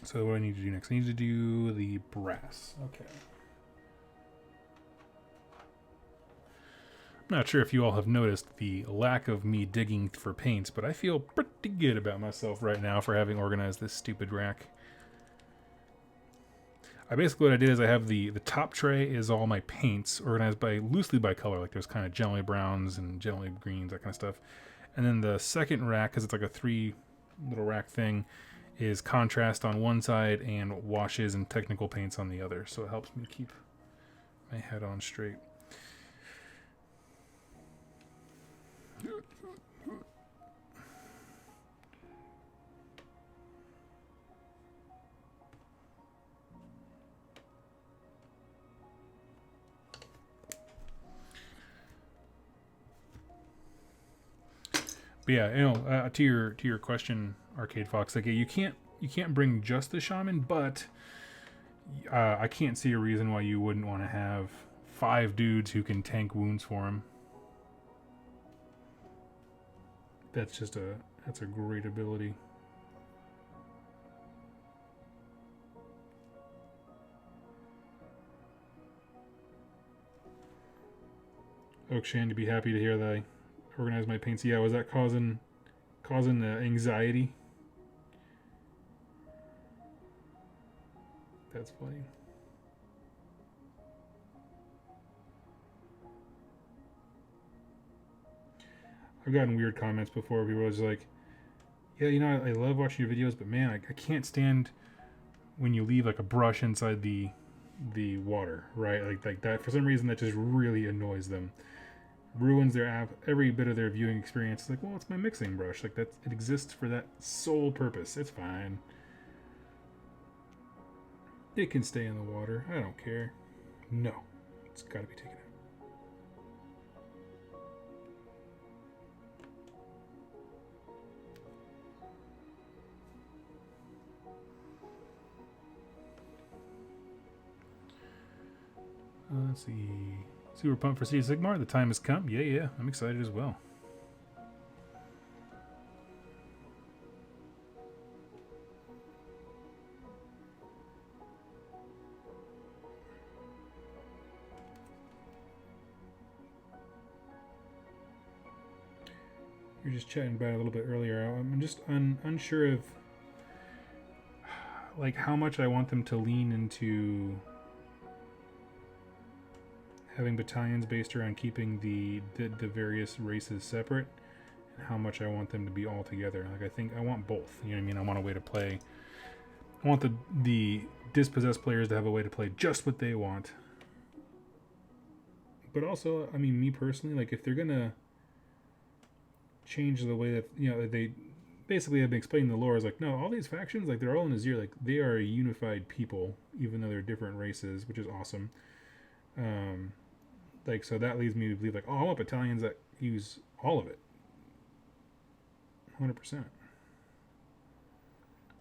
So what do I need to do next? I need to do the brass. Okay. Not sure if you all have noticed the lack of me digging for paints, but I feel pretty good about myself right now for having organized this stupid rack. Basically what I did is I have the top tray is all my paints organized loosely by color. Like there's kind of generally browns and generally greens, that kind of stuff. And then the second rack, because it's like a 3 little rack thing, is contrast on one side and washes and technical paints on the other. So it helps me keep my head on straight. But yeah, to your question, Arcade Fox, like you can't bring just the shaman, but I can't see a reason why you wouldn't want to have 5 dudes who can tank wounds for him. That's a great ability. Oakshan, to be happy to hear that I organized my paints. Yeah, was that causing anxiety? That's funny. I've gotten weird comments before. People are just like, yeah, I love watching your videos, but man, I can't stand when you leave like a brush inside the water, right? Like that. For some reason, that just really annoys them. Ruins their every bit of their viewing experience. It's like, well, it's my mixing brush. Like it exists for that sole purpose. It's fine. It can stay in the water. I don't care. No, it's got to be taken out. Let's see. Super pumped for Sea Sigmar. The time has come. Yeah. I'm excited as well. We were just chatting about it a little bit earlier. I'm just unsure of like how much I want them to lean into having battalions based around keeping the various races separate, and how much I want them to be all together. Like I want both. You know what I mean? I want a way to play. I want the dispossessed players to have a way to play just what they want. But also, I mean, me personally, like if they're gonna change the way that they basically have been explaining the lore, is like, no, all these factions, like they're all in Azir, like they are a unified people, even though they're different races, which is awesome. Like so that leads me to believe like, oh, I want battalions that use all of it, 100%.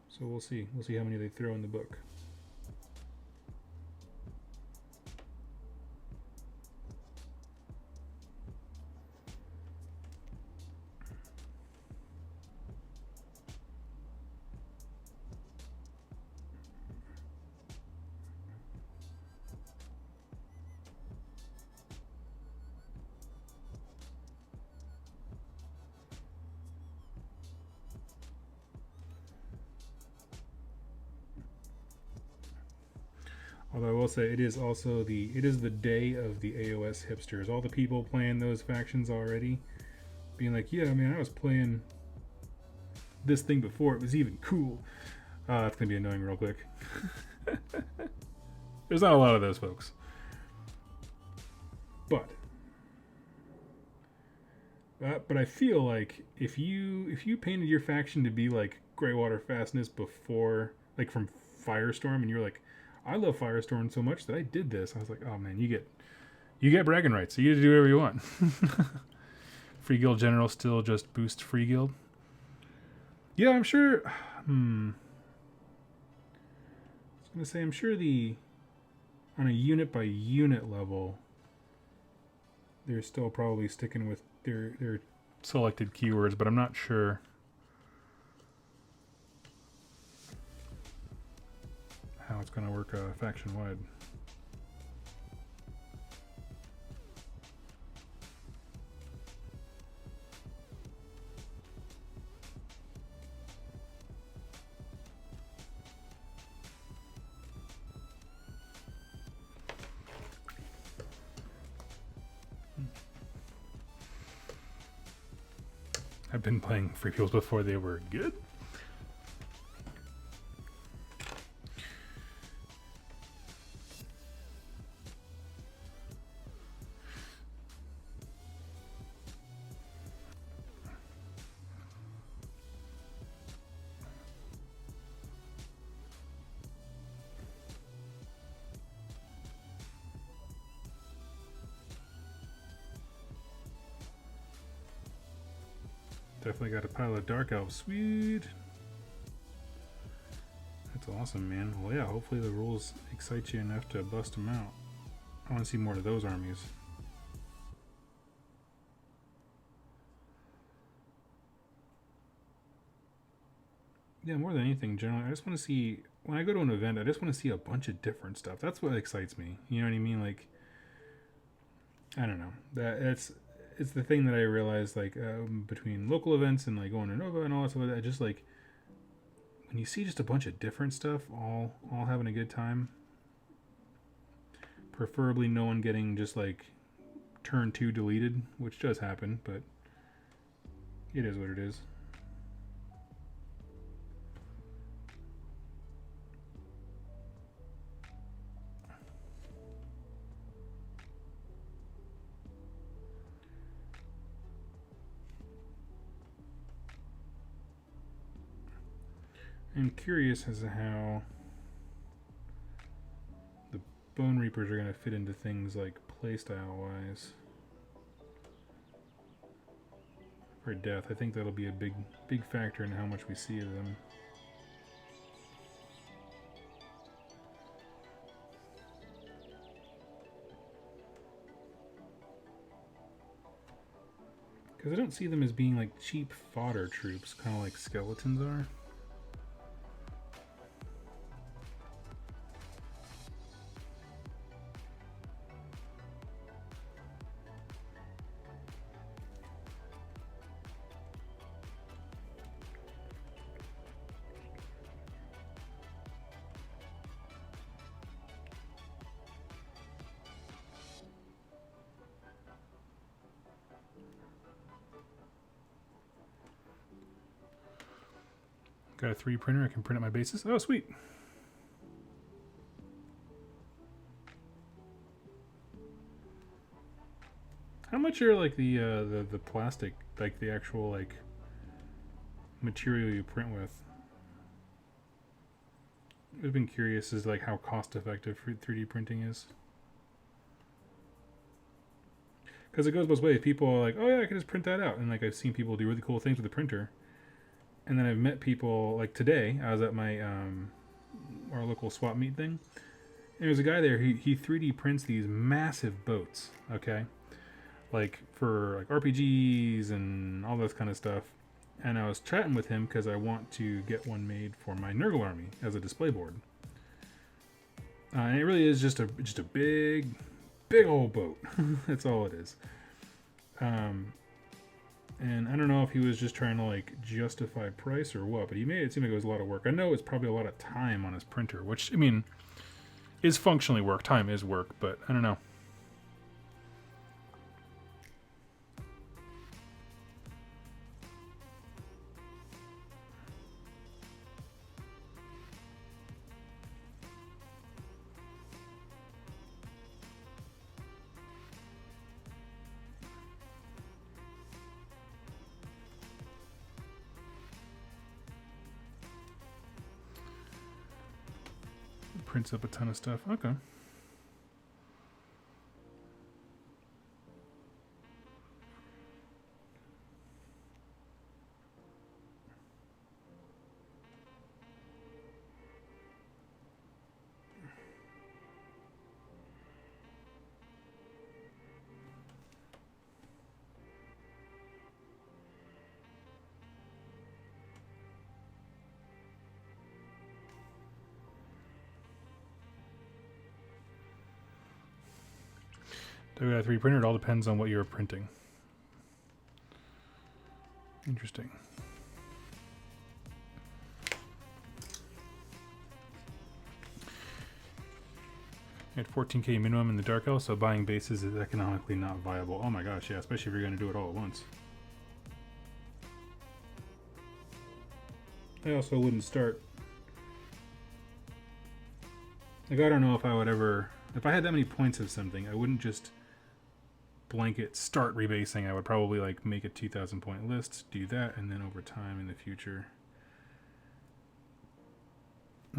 So we'll see how many they throw in the book. Although I will say it is the day of the AOS hipsters. All the people playing those factions already, being like, yeah, man, I was playing this thing before it was even cool. That's gonna be annoying real quick. There's not a lot of those folks, but I feel like if you painted your faction to be like Greywater Fastness before, like from Firestorm, and you're like, I love Firestorm so much that I did this. I was like, oh man, you get bragging rights, so you get to do whatever you want. Free Guild General still just boost Free Guild. Yeah, I'm sure. I was gonna say, I'm sure on a unit by unit level, they're still probably sticking with their selected keywords, but I'm not sure how it's going to work faction wide. I've been playing free peoples before they were good. Definitely got a pile of Dark Elves. Sweet. That's awesome, man. Well, yeah, hopefully the rules excite you enough to bust them out. I want to see more of those armies. Yeah, more than anything, generally, I just want to see, when I go to an event, I just want to see a bunch of different stuff. That's what excites me. You know what I mean? Like, I don't know. It's the thing that I realized, like, between local events and, like, going to Nova and all that stuff like that, just, like, when you see just a bunch of different stuff, all having a good time, preferably no one getting just, like, turn 2 deleted, which does happen, but it is what it is. I'm curious as to how the Bone Reapers are going to fit into things like playstyle wise. For death, I think that'll be a big factor in how much we see of them. Because I don't see them as being like cheap fodder troops, kind of like skeletons are. Got a 3D printer, I can print out my bases. Oh, sweet. How much are like the plastic, like the actual like material you print with? I've been curious as like how cost effective 3D printing is. Because it goes both ways. People are like, oh yeah, I can just print that out. And like I've seen people do really cool things with the printer. And then I've met people, like today, I was at my our local swap meet thing. And there's a guy there, he 3D prints these massive boats, okay? Like for like RPGs and all this kind of stuff. And I was chatting with him because I want to get one made for my Nurgle army as a display board. And it really is just a big old boat. That's all it is. And I don't know if he was just trying to like justify price or what, but he made it seem like it was a lot of work. I know it's probably a lot of time on his printer, which I mean is functionally work. Time is work, but I don't know. Prints up a ton of stuff. Okay. Do we have a 3D printer? It all depends on what you're printing. Interesting. At 14k minimum in the Dark Elf, so buying bases is economically not viable. Oh my gosh, yeah, especially if you're going to do it all at once. I also wouldn't start. Like, I don't know if I would ever. If I had that many points of something, I wouldn't just blanket start rebasing. I would probably like make a 2,000 point list, do that, and then over time in the future,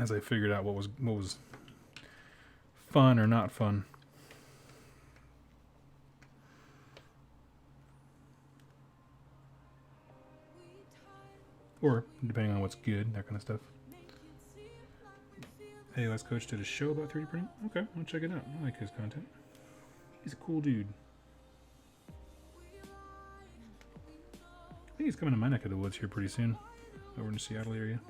as I figured out what was fun or not fun. Or depending on what's good, that kind of stuff. AOS Coach did a show about 3D printing. Okay, I'll check it out. I like his content. He's a cool dude. I think he's coming to my neck of the woods here pretty soon, over in the Seattle area.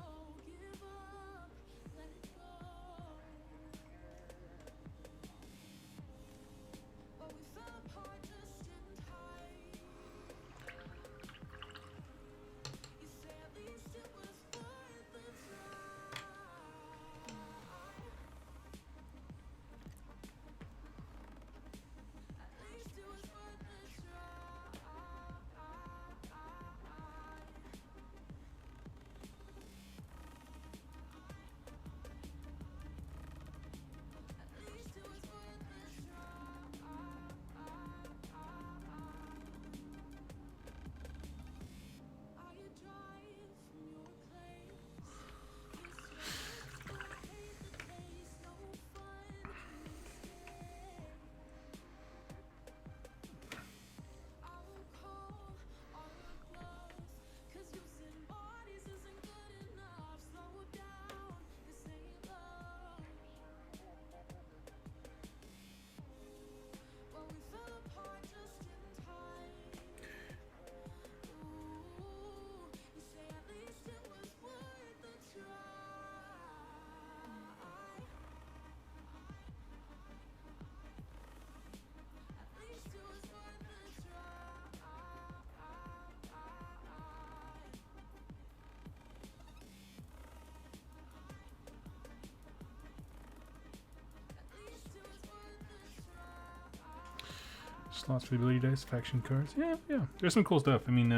Slots for the ability dice, faction cards. Yeah. There's some cool stuff. I mean,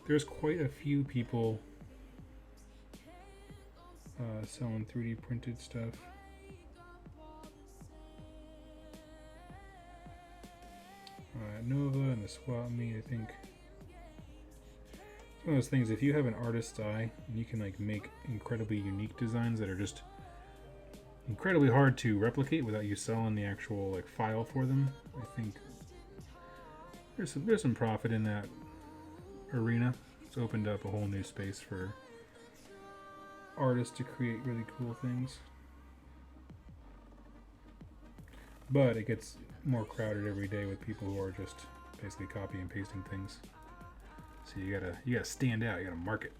there's quite a few people selling 3D printed stuff. Nova and the swap meet, I think. It's one of those things, if you have an artist's eye, and you can like make incredibly unique designs that are just incredibly hard to replicate without you selling the actual like file for them. I think there's some profit in that arena. It's opened up a whole new space for artists to create really cool things. But it gets more crowded every day with people who are just basically copy and pasting things. So you gotta stand out, you gotta market.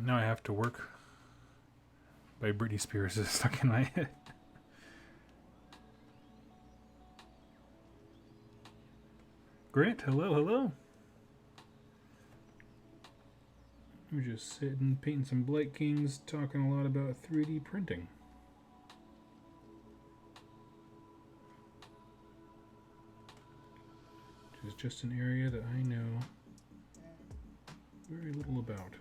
Now I have to work by Britney Spears is stuck in my head. Grant, hello. We're just sitting, painting some Blightkings, talking a lot about 3D printing. Which is just an area that I know very little about.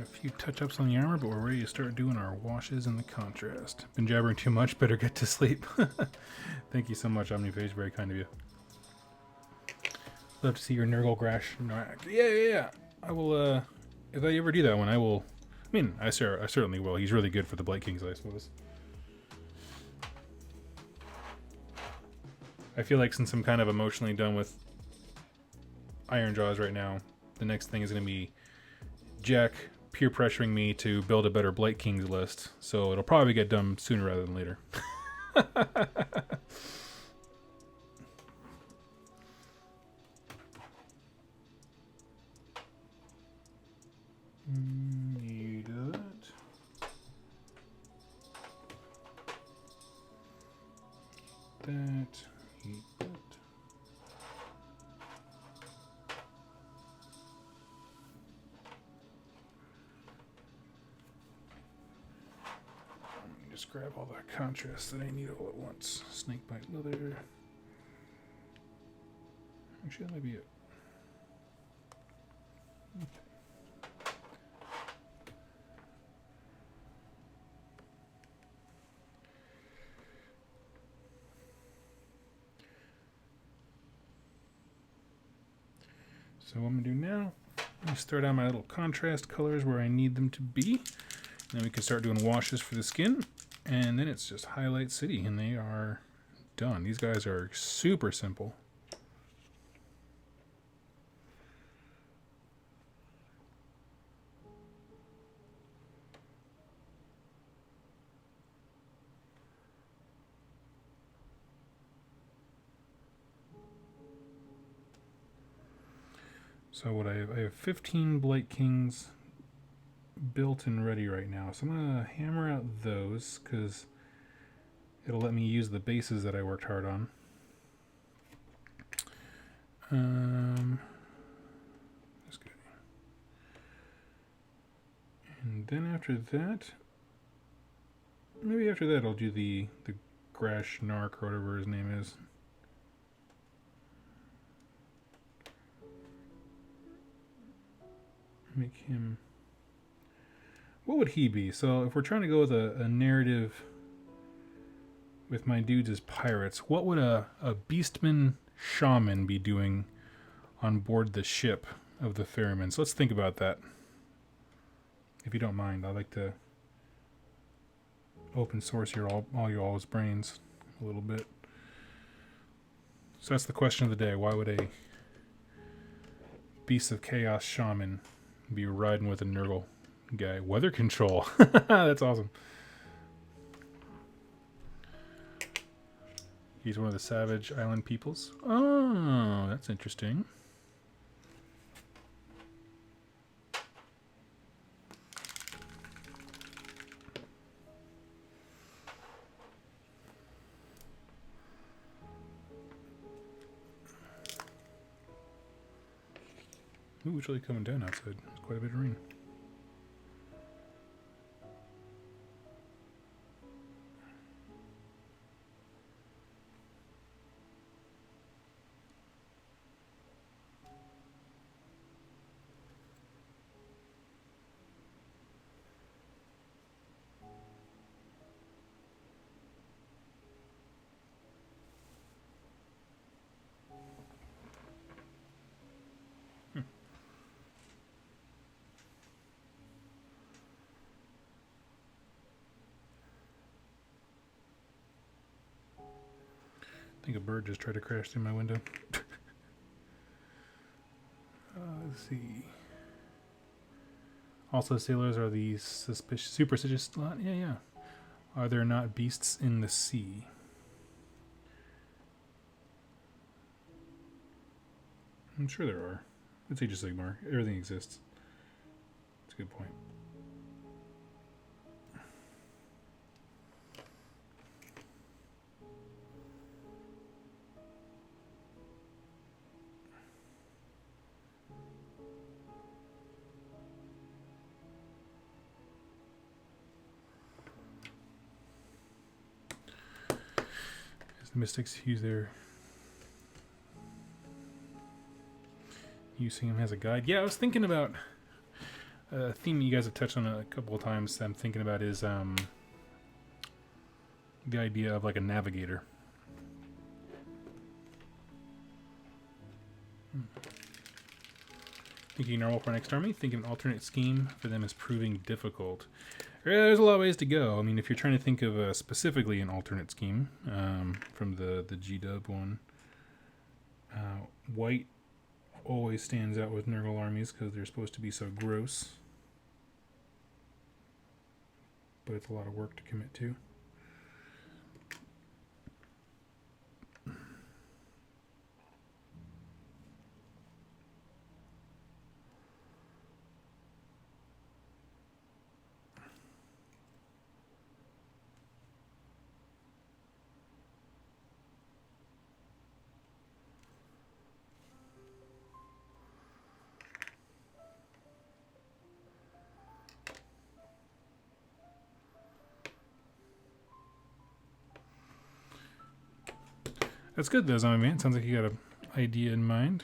few touch-ups on the armor, but we're ready to start doing our washes and the contrast. Been jabbering too much, better get to sleep. Thank you so much, Omniphage, very kind of you. Love to see your Nurgle Grash. Yeah. I will, if I ever do that one, I will, I mean, I certainly will. He's really good for the Blightkings, I suppose. I feel like since I'm kind of emotionally done with Ironjaws right now, the next thing is going to be Jack peer pressuring me to build a better Blightkings list, so it'll probably get done sooner rather than later. Need that. That. Need that. Just grab all the contrast that I need all at once. Snakebite leather. Actually, that might be it. Okay. So what I'm going to do now, I'm going to start on my little contrast colors where I need them to be. Then we can start doing washes for the skin. And then it's just Highlight City, and they are done. These guys are super simple. So what I have 15 Blightkings built and ready right now. So I'm going to hammer out those because it'll let me use the bases that I worked hard on. This guy. And then after that, maybe after that I'll do the Grash Narc or whatever his name is. Make him... What would he be? So if we're trying to go with a narrative with my dudes as pirates, what would a Beastman Shaman be doing on board the ship of the Ferryman? So let's think about that. If you don't mind, I'd like to open source your all you all's brains a little bit. So that's the question of the day. Why would a Beast of Chaos Shaman be riding with a Nurgle guy? Weather control. That's awesome. He's one of the Savage Island peoples. Oh, that's interesting. Ooh, it's really coming down outside. It's quite a bit of rain. I think a bird just tried to crash through my window. Let's see. Also, sailors are the superstitious lot. Yeah. Are there not beasts in the sea? I'm sure there are. It's Age of Sigmar. Everything exists. That's a good point. The Mystics use their... Using him as a guide. Yeah, I was thinking about A theme you guys have touched on a couple of times that I'm thinking about is the idea of like a navigator. Thinking normal for next army, think of an alternate scheme for them is proving difficult. There's a lot of ways to go. I mean, if you're trying to think of specifically an alternate scheme from the G-Dub one, white always stands out with Nurgle armies because they're supposed to be so gross. But it's a lot of work to commit to. That's good though, Zombie Man. Sounds like you got an idea in mind.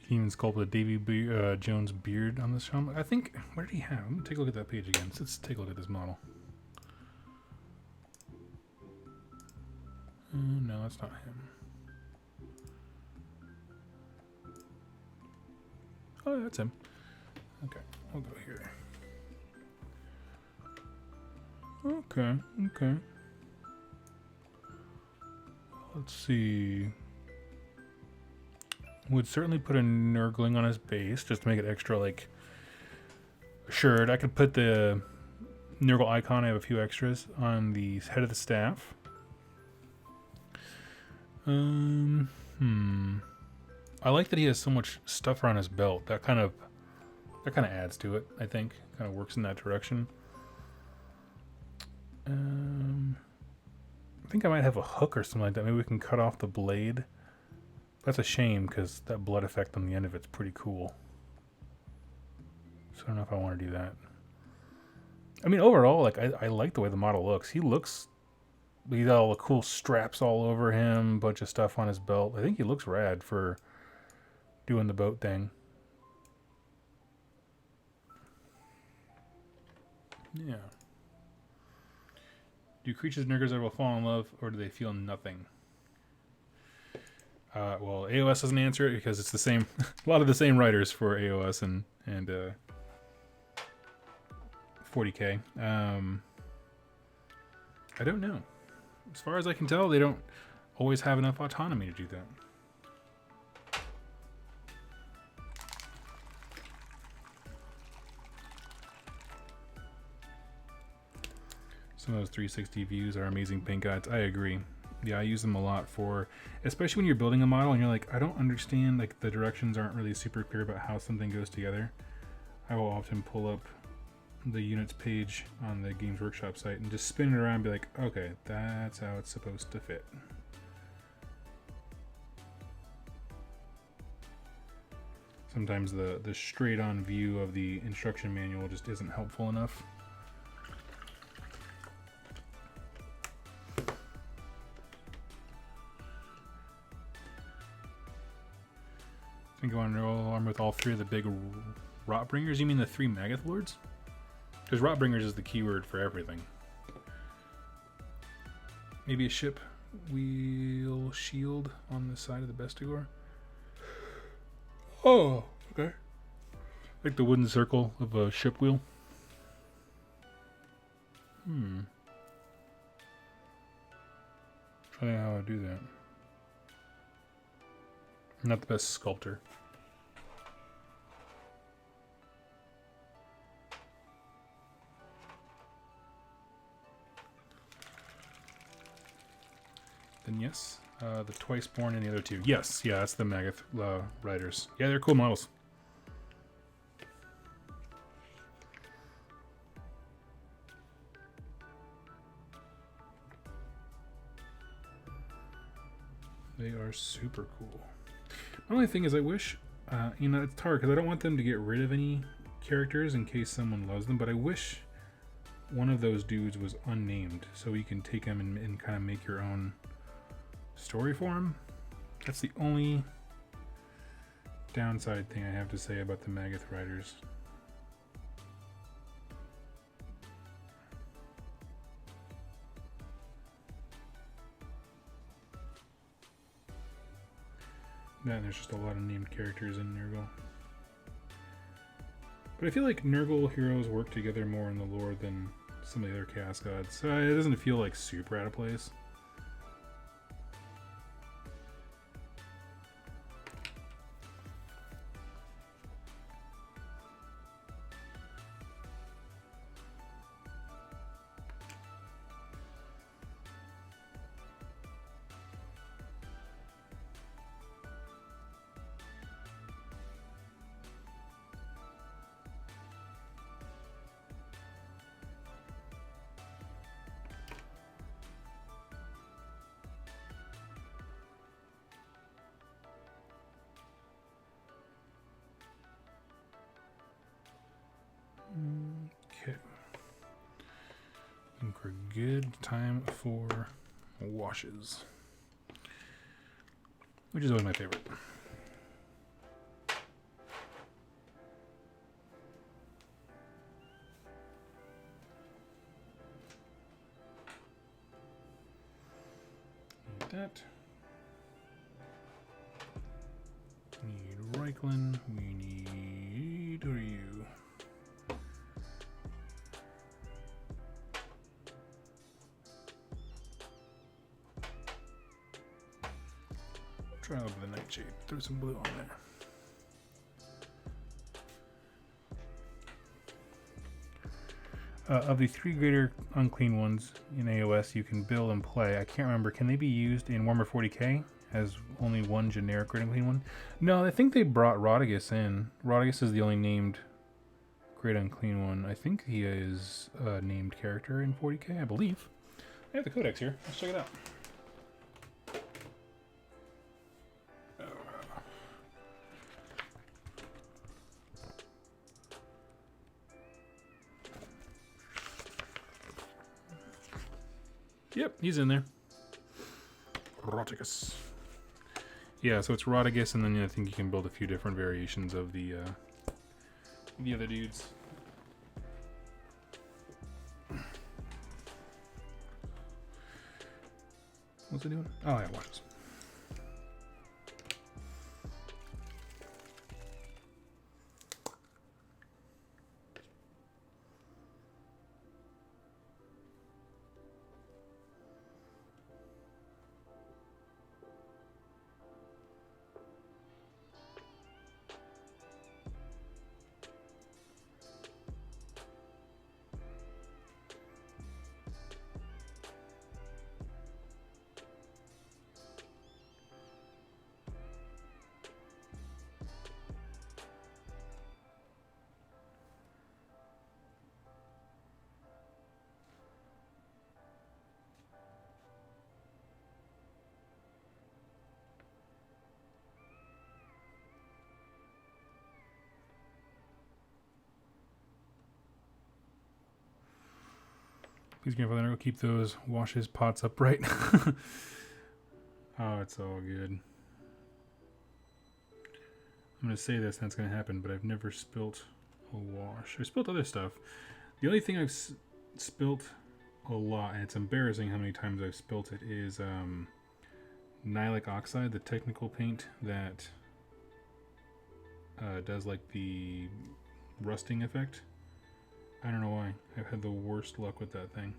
He even sculpted Davy Jones' beard on this helmet. I think, what did he have? Let me take a look at that page again. Let's take a look at this model. No, that's not him. Oh, that's him. Okay, I'll go here. Okay. Let's see. Would certainly put a Nurgling on his base just to make it extra, like, assured. I could put the Nurgle icon. I have a few extras on the head of the staff. I like that he has so much stuff around his belt. That kind of adds to it. I think kind of works in that direction. I think I might have a hook or something like that. Maybe we can cut off the blade. That's a shame because that blood effect on the end of it's pretty cool. So I don't know if I want to do that. I mean, overall, like I like the way the model looks. He's got all the cool straps all over him, bunch of stuff on his belt. I think he looks rad for doing the boat thing. Yeah. Do creatures Nurgles ever fall in love, or do they feel nothing? Well, AOS doesn't answer it because it's the same, a lot of the same writers for AOS and 40K. I don't know. As far as I can tell, they don't always have enough autonomy to do that. Some of those 360 views are amazing paint guides. I agree. Yeah, I use them a lot for, especially when you're building a model and you're like, I don't understand, like the directions aren't really super clear about how something goes together. I will often pull up the units page on the Games Workshop site and just spin it around and be like, okay, that's how it's supposed to fit. Sometimes the straight on view of the instruction manual just isn't helpful enough. I think I want to roll arm with all three of the big Rotbringers. You mean the 3 Magath Lords? Because Rotbringers is the keyword for everything. Maybe a ship wheel shield on the side of the Bestigor. Oh, okay. Like the wooden circle of a ship wheel. Trying out how to do that. I'm not the best sculptor. Then yes, the Twice Born and the other two. Yes, yeah, that's the Magath riders. Yeah, they're cool models. They are super cool. The only thing is I wish, it's hard because I don't want them to get rid of any characters in case someone loves them, but I wish one of those dudes was unnamed so you can take them and kind of make your own story for him. That's the only downside thing I have to say about the Magath Riders. And there's just a lot of named characters in Nurgle. But I feel like Nurgle heroes work together more in the lore than some of the other Chaos Gods, so it doesn't feel like super out of place. Okay. I think we're good. Time for washes, which is always my favorite. Need that. We need Reichland. We need Ryu. Try over the Nightshade. Throw some blue on there. Of the 3 greater unclean ones in AOS you can build and play, I can't remember, can they be used in Warhammer 40k as only one generic great unclean one? No, I think they brought Rodigus in. Rodigus is the only named great unclean one. I think he is a named character in 40k, I believe. I have the codex here. Let's check it out. Yep, he's in there. Rodigus. Yeah, so it's Rodigus, and then I think you can build a few different variations of the other dudes. What's it doing? Oh, yeah, watch this. Please, grandfather, go keep those washes pots upright. Oh, it's all good. I'm going to say this and it's going to happen, but I've never spilt a wash. I've spilt other stuff. The only thing I've spilt a lot, and it's embarrassing how many times I've spilt it, is Nihilic Oxide, the technical paint that does like the rusting effect. I don't know why. I've had the worst luck with that thing.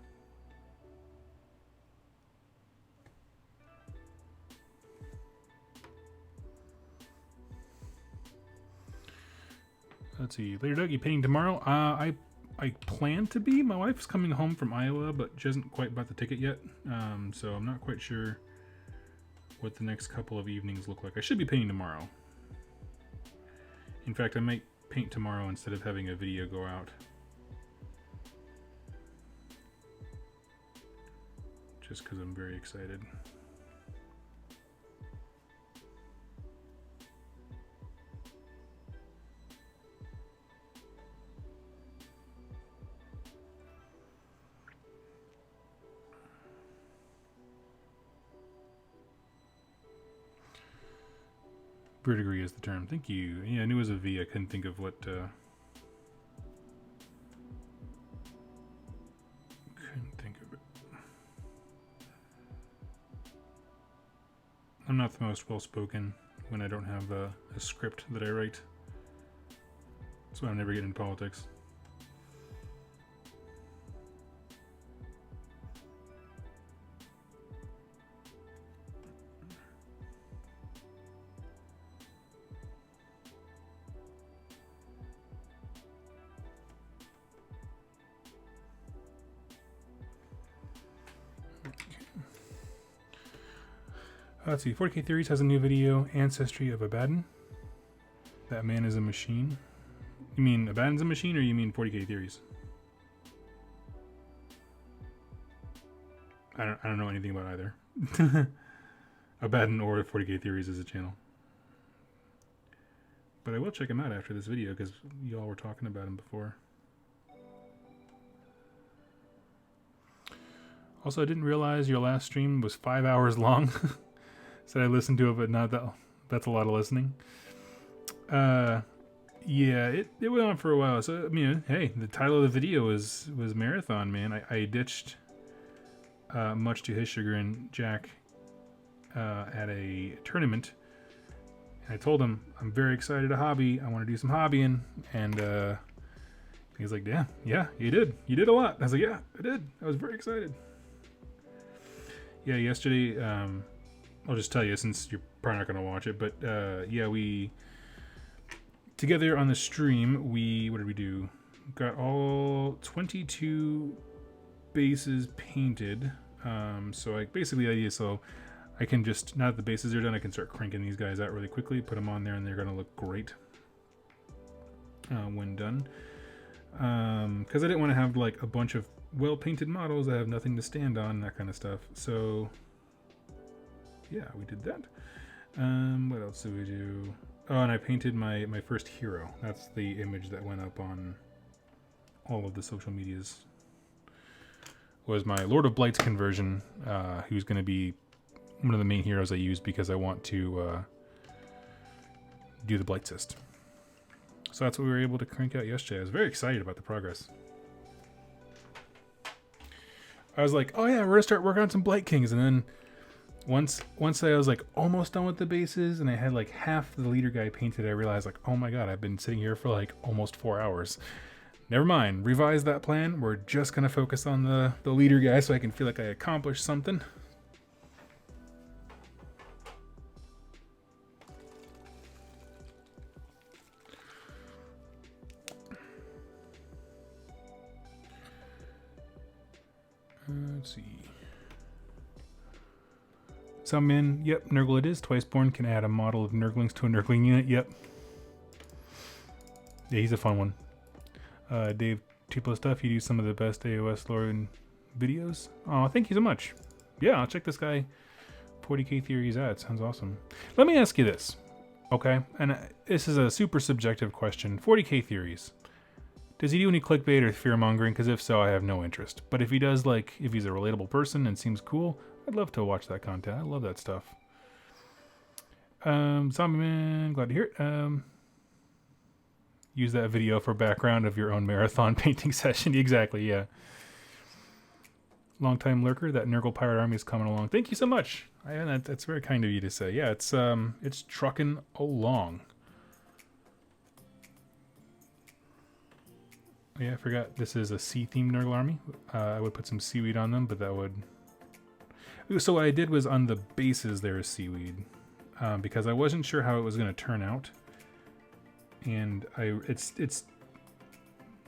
Let's see. Later, Doug, you painting tomorrow? I plan to be. My wife's coming home from Iowa, but she hasn't quite bought the ticket yet. So I'm not quite sure what the next couple of evenings look like. I should be painting tomorrow. In fact, I might paint tomorrow instead of having a video go out. Just because I'm very excited. Verdigris is the term. Thank you. Yeah, I knew it was a V. I couldn't think of what... couldn't think of it. I'm not the most well-spoken when I don't have a script that I write. That's why I never get into politics. Let's see, 40K Theories has a new video, Ancestry of Abaddon. That man is a machine. You mean Abaddon's a machine, or you mean 40K Theories? I don't know anything about either. Abaddon or 40K Theories is a channel. But I will check him out after this video, because y'all were talking about him before. Also, I didn't realize your last stream was 5 hours long. Said I listened to it, but not that. That's a lot of listening. Yeah, it went on for a while. So I mean, hey, the title of the video was Marathon, man. I ditched, much to his chagrin, Jack at a tournament. And I told him I'm very excited to hobby. I want to do some hobbying, and he's like, yeah, you did a lot. I was like, yeah, I did. I was very excited. Yeah, yesterday. I'll just tell you since you're probably not going to watch it, but yeah, we together on the stream, what did we do? Got all 22 bases painted. So basically the idea, so I can just, now that the bases are done, I can start cranking these guys out really quickly, put them on there, and they're going to look great when done. Because I didn't want to have like a bunch of well-painted models that have nothing to stand on, that kind of stuff. So yeah, we did that. What else did we do? Oh, and I painted my first hero. That's the image that went up on all of the social medias. Was my Lord of Blight's conversion, who's going to be one of the main heroes I use because I want to do the Blight Cyst. So that's what we were able to crank out yesterday. I was very excited about the progress. I was like, oh yeah, we're going to start working on some Blightkings, and then Once I was like almost done with the bases and I had like half the leader guy painted, I realized like, oh my god, I've been sitting here for like almost 4 hours. Never mind, revise that plan. We're just gonna focus on the leader guy so I can feel like I accomplished something. Let's see. Some in, yep, Nurgle it is. Twiceborn can add a model of Nurglings to a Nurgling unit, yep. Yeah, he's a fun one. Dave, Tuplo stuff, you do some of the best AOS lore and videos. Oh, thank you so much. Yeah, I'll check this guy 40K Theories out. Sounds awesome. Let me ask you this, okay? And this is a super subjective question. 40K Theories. Does he do any clickbait or fear-mongering? Because if so, I have no interest. But if he does, like, if he's a relatable person and seems cool, I'd love to watch that content. I love that stuff. Zombie Man, glad to hear it. Use that video for background of your own marathon painting session. Exactly, yeah. Long-time lurker, that Nurgle pirate army is coming along. Thank you so much. That's very kind of you to say. Yeah, it's trucking along. Yeah, I forgot. This is a sea-themed Nurgle army. I would put some seaweed on them, but that would... So what I did was on the bases there is seaweed. Because I wasn't sure how it was going to turn out. And it's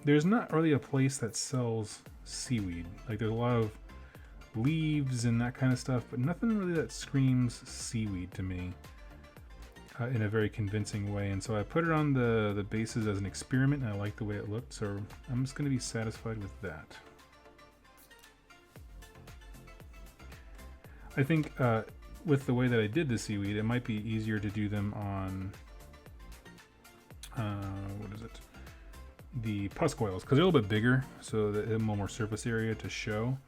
there's not really a place that sells seaweed. Like, there's a lot of leaves and that kind of stuff, but nothing really that screams seaweed to me in a very convincing way. And so I put it on the bases as an experiment, and I like the way it looked, so I'm just going to be satisfied with that. I think with the way that I did the seaweed, it might be easier to do them on what is it? The Puskoils, because they're a little bit bigger, so they have a little more surface area to show.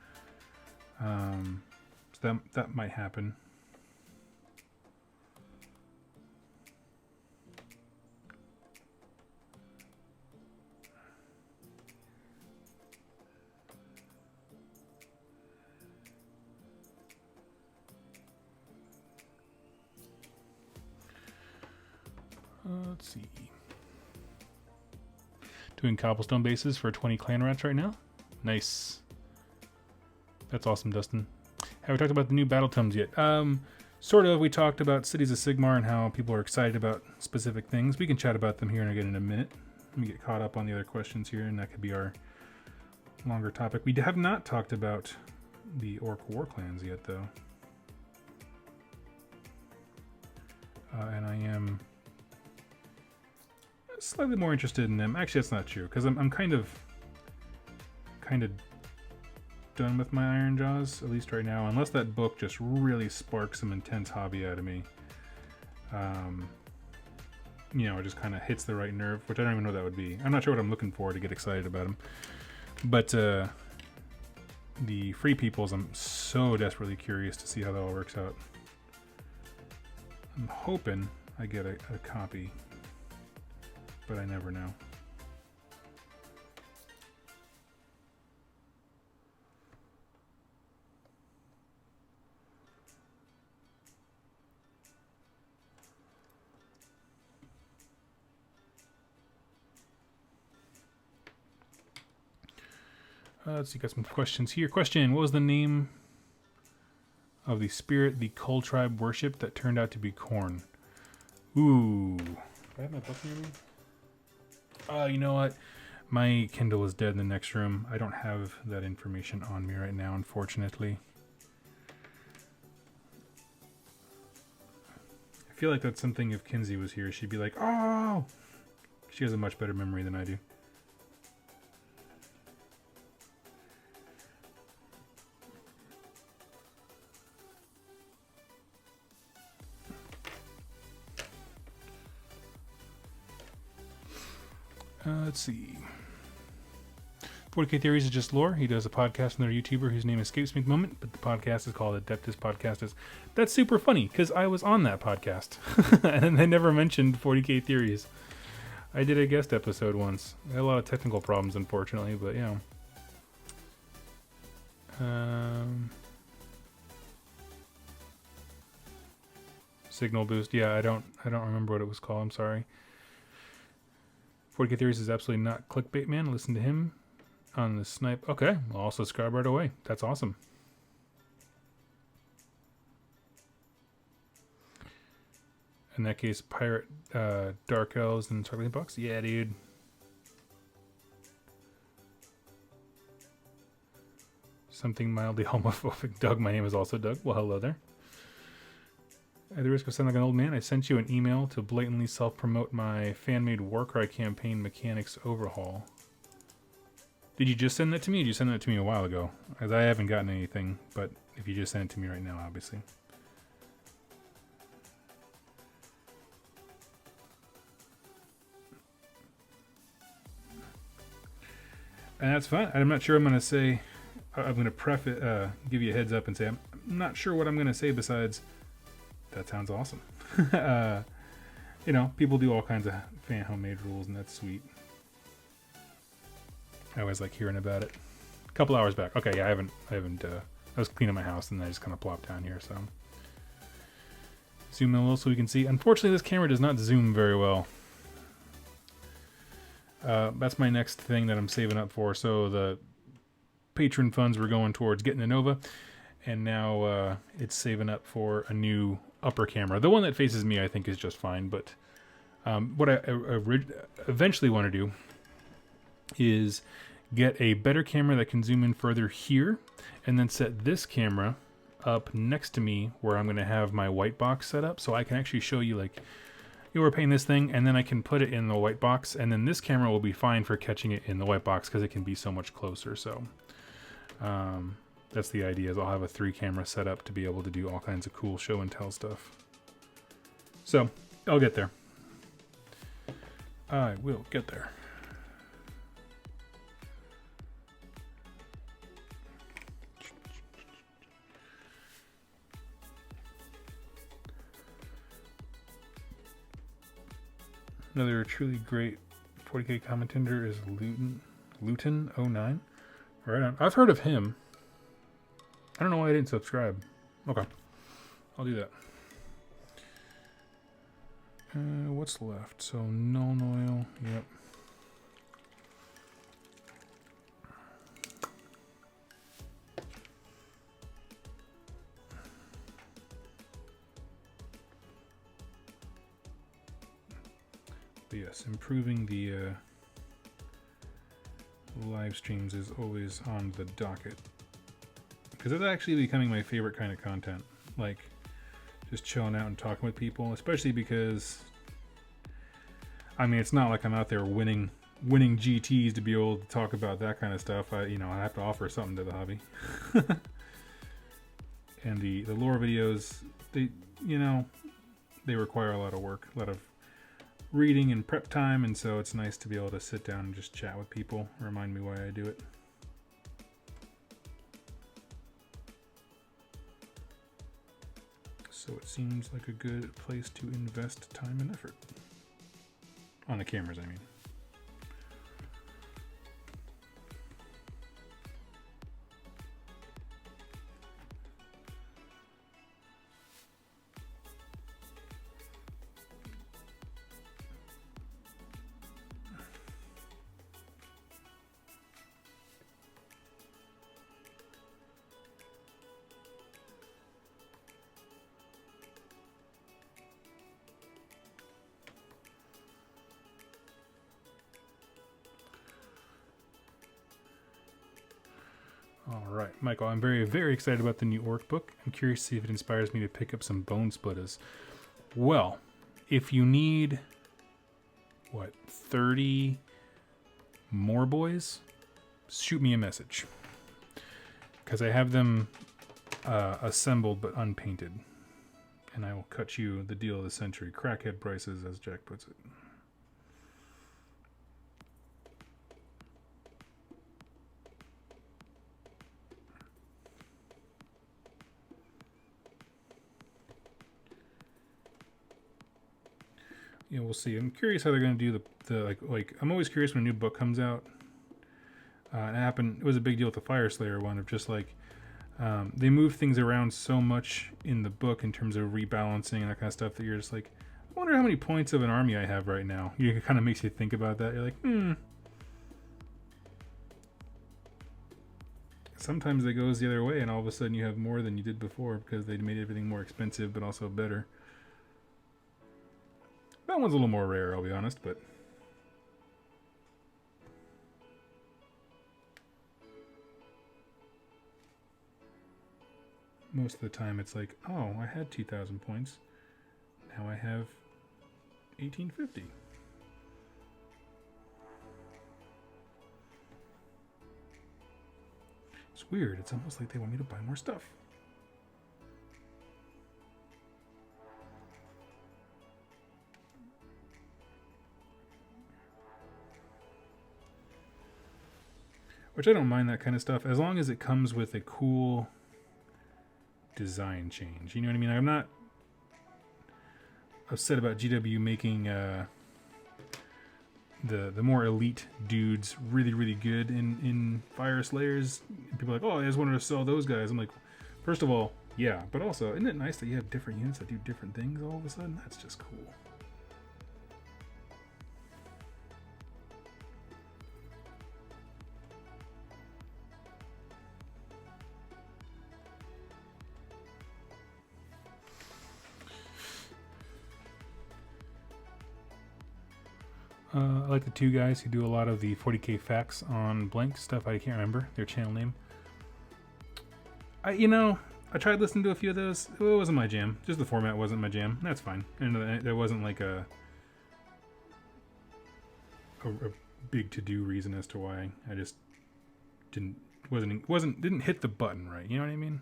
So that might happen. Let's see. Doing cobblestone bases for 20 clan rats right now. Nice. That's awesome, Dustin. Have we talked about the new battle tomes yet? Sort of. We talked about Cities of Sigmar and how people are excited about specific things. We can chat about them here again in a minute. Let me get caught up on the other questions here, and that could be our longer topic. We have not talked about the Orc War Clans yet, though. And I am slightly more interested in them. Actually, that's not true, because I'm kind of done with my Iron Jaws, at least right now, unless that book just really sparks some intense hobby out of me. You know, it just kind of hits the right nerve, which I don't even know what that would be. I'm not sure what I'm looking for to get excited about them. But the Free Peoples, I'm so desperately curious to see how that all works out. I'm hoping I get a copy, but I never know. Let's see, got some questions here. Question: what was the name of the spirit the Kull tribe worshipped that turned out to be corn? Ooh. Do I have my book near me? You know what? My Kindle is dead in the next room. I don't have that information on me right now, unfortunately. I feel like that's something if Kinsey was here, she'd be like, oh! She has a much better memory than I do. Let's see. 40K Theories is just lore. He does a podcast with another YouTuber whose name escapes me at the moment, but the podcast is called Adeptus Podcastus. That's super funny, because I was on that podcast. And they never mentioned 40K Theories. I did a guest episode once. I had a lot of technical problems, unfortunately, but, you know. Signal boost. Yeah, I don't remember what it was called. I'm sorry. 40K Theories is absolutely not clickbait, man. Listen to him on the snipe. Okay, I'll also subscribe right away. That's awesome. In that case, pirate Dark Elves and Sparkling Box. Yeah, dude. Something mildly homophobic. Doug, my name is also Doug. Well, hello there. At the risk of sounding like an old man, I sent you an email to blatantly self-promote my fan-made Warcry campaign mechanics overhaul. Did you just send that to me? Or did you send that to me a while ago? As I haven't gotten anything, but if you just sent it to me right now, obviously. And that's fine. I'm not sure I'm going to say... I'm going to give you a heads up and say I'm not sure what I'm going to say besides... That sounds awesome. You know, people do all kinds of fan homemade rules, and that's sweet. I always like hearing about it. A couple hours back. Okay, yeah, I haven't. I was cleaning my house, and I just kind of plopped down here. So, zoom in a little so we can see. Unfortunately, this camera does not zoom very well. That's my next thing that I'm saving up for. So the patron funds were going towards getting a Nova, and now it's saving up for a new upper camera. The one that faces me I think is just fine, but what I eventually want to do is get a better camera that can zoom in further here, and then set this camera up next to me where I'm going to have my white box set up, so I can actually show you, like, we're painting this thing, and then I can put it in the white box, and then this camera will be fine for catching it in the white box because it can be so much closer. So that's the idea, is I'll have a 3-camera setup to be able to do all kinds of cool show and tell stuff. So I'll get there. I will get there. Another truly great 40k commentator is Luton09. Right on. I've heard of him. I don't know why I didn't subscribe. Okay. I'll do that. What's left? So, Null Oil. Yep. But yes, improving the live streams is always on the docket, because it's actually becoming my favorite kind of content, like just chilling out and talking with people, especially because, I mean, it's not like I'm out there winning GTs to be able to talk about that kind of stuff. I have to offer something to the hobby. And the lore videos, they require a lot of work, a lot of reading and prep time, and so it's nice to be able to sit down and just chat with people, remind me why I do it. So it seems like a good place to invest time and effort. On the cameras, I mean. Alright, Michael, I'm very, very excited about the new Orc book. I'm curious to see if it inspires me to pick up some Bone Splitters. Well, if you need, 30 more boys? Shoot me a message. Because I have them assembled but unpainted. And I will cut you the deal of the century. Crackhead prices, as Jack puts it. Yeah, we'll see. I'm curious how they're going to do the like. I'm always curious when a new book comes out. It was a big deal with the Fire Slayer one, of just like they move things around so much in the book in terms of rebalancing and that kind of stuff that you're just like, I wonder how many points of an army I have right now. It kind of makes you think about that. You're like, Sometimes it goes the other way, and all of a sudden you have more than you did before because they made everything more expensive but also better. That one's a little more rare, I'll be honest, but most of the time it's like, oh, I had 2,000 points. Now I have 1,850. It's weird. It's almost like they want me to buy more stuff. Which I don't mind that kind of stuff, as long as it comes with a cool design change. You know what I mean? I'm not upset about GW making the more elite dudes really, really good in Fire Slayers. People are like, oh, I just wanted to sell those guys. I'm like, first of all, yeah, but also, isn't it nice that you have different units that do different things all of a sudden? That's just cool. I like the two guys who do a lot of the 40k facts on blank stuff. I can't remember their channel name. I tried listening to a few of those. It wasn't my jam. Just the format wasn't my jam. That's fine. And there wasn't like a big to-do reason as to why. I just didn't hit the button right. You know what I mean?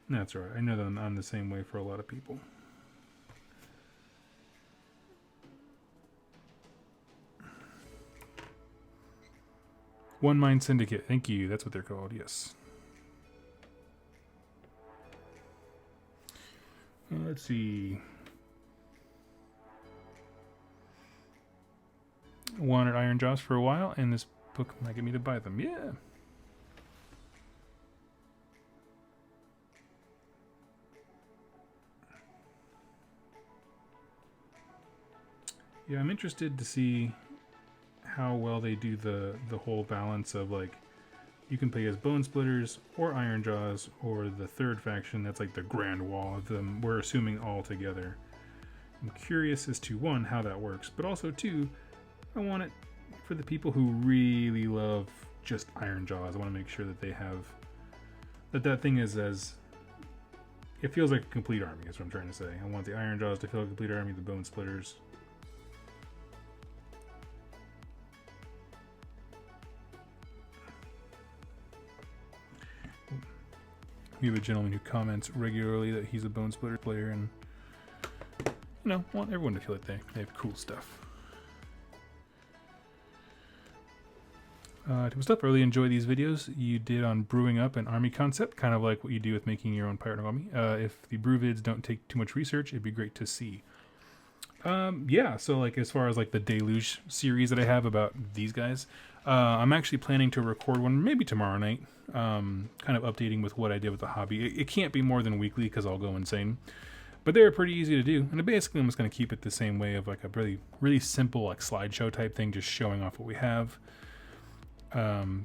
That's right. I know that I'm the same way for a lot of people. One Mind Syndicate. Thank you. That's what they're called. Yes. Let's see. Wanted Iron Jaws for a while, and this book might get me to buy them. Yeah. Yeah, I'm interested to see how well they do the whole balance of, like, you can play as Bone Splitters or Iron Jaws or the third faction that's like the Grand Wall of them. We're assuming all together. I'm curious as to, one, how that works, but also, two, I want it for the people who really love just Iron Jaws. I want to make sure that they have that thing is as it feels like a complete army. That's what I'm trying to say. I want the Iron Jaws to feel like a complete army, the Bone Splitters. We have a gentleman who comments regularly that he's a Bone Splitter player, and want everyone to feel like they have cool stuff. To stuff, I really enjoy these videos you did on brewing up an army concept, kind of like what you do with making your own pirate army. If the brew vids don't take too much research, it'd be great to see. Yeah, so like as far as like the Deluge series that I have about these guys, I'm actually planning to record one maybe tomorrow night, kind of updating with what I did with the hobby. It can't be more than weekly because I'll go insane, but they're pretty easy to do, and basically I'm just going to keep it the same way of like a really, really simple like slideshow type thing, just showing off what we have,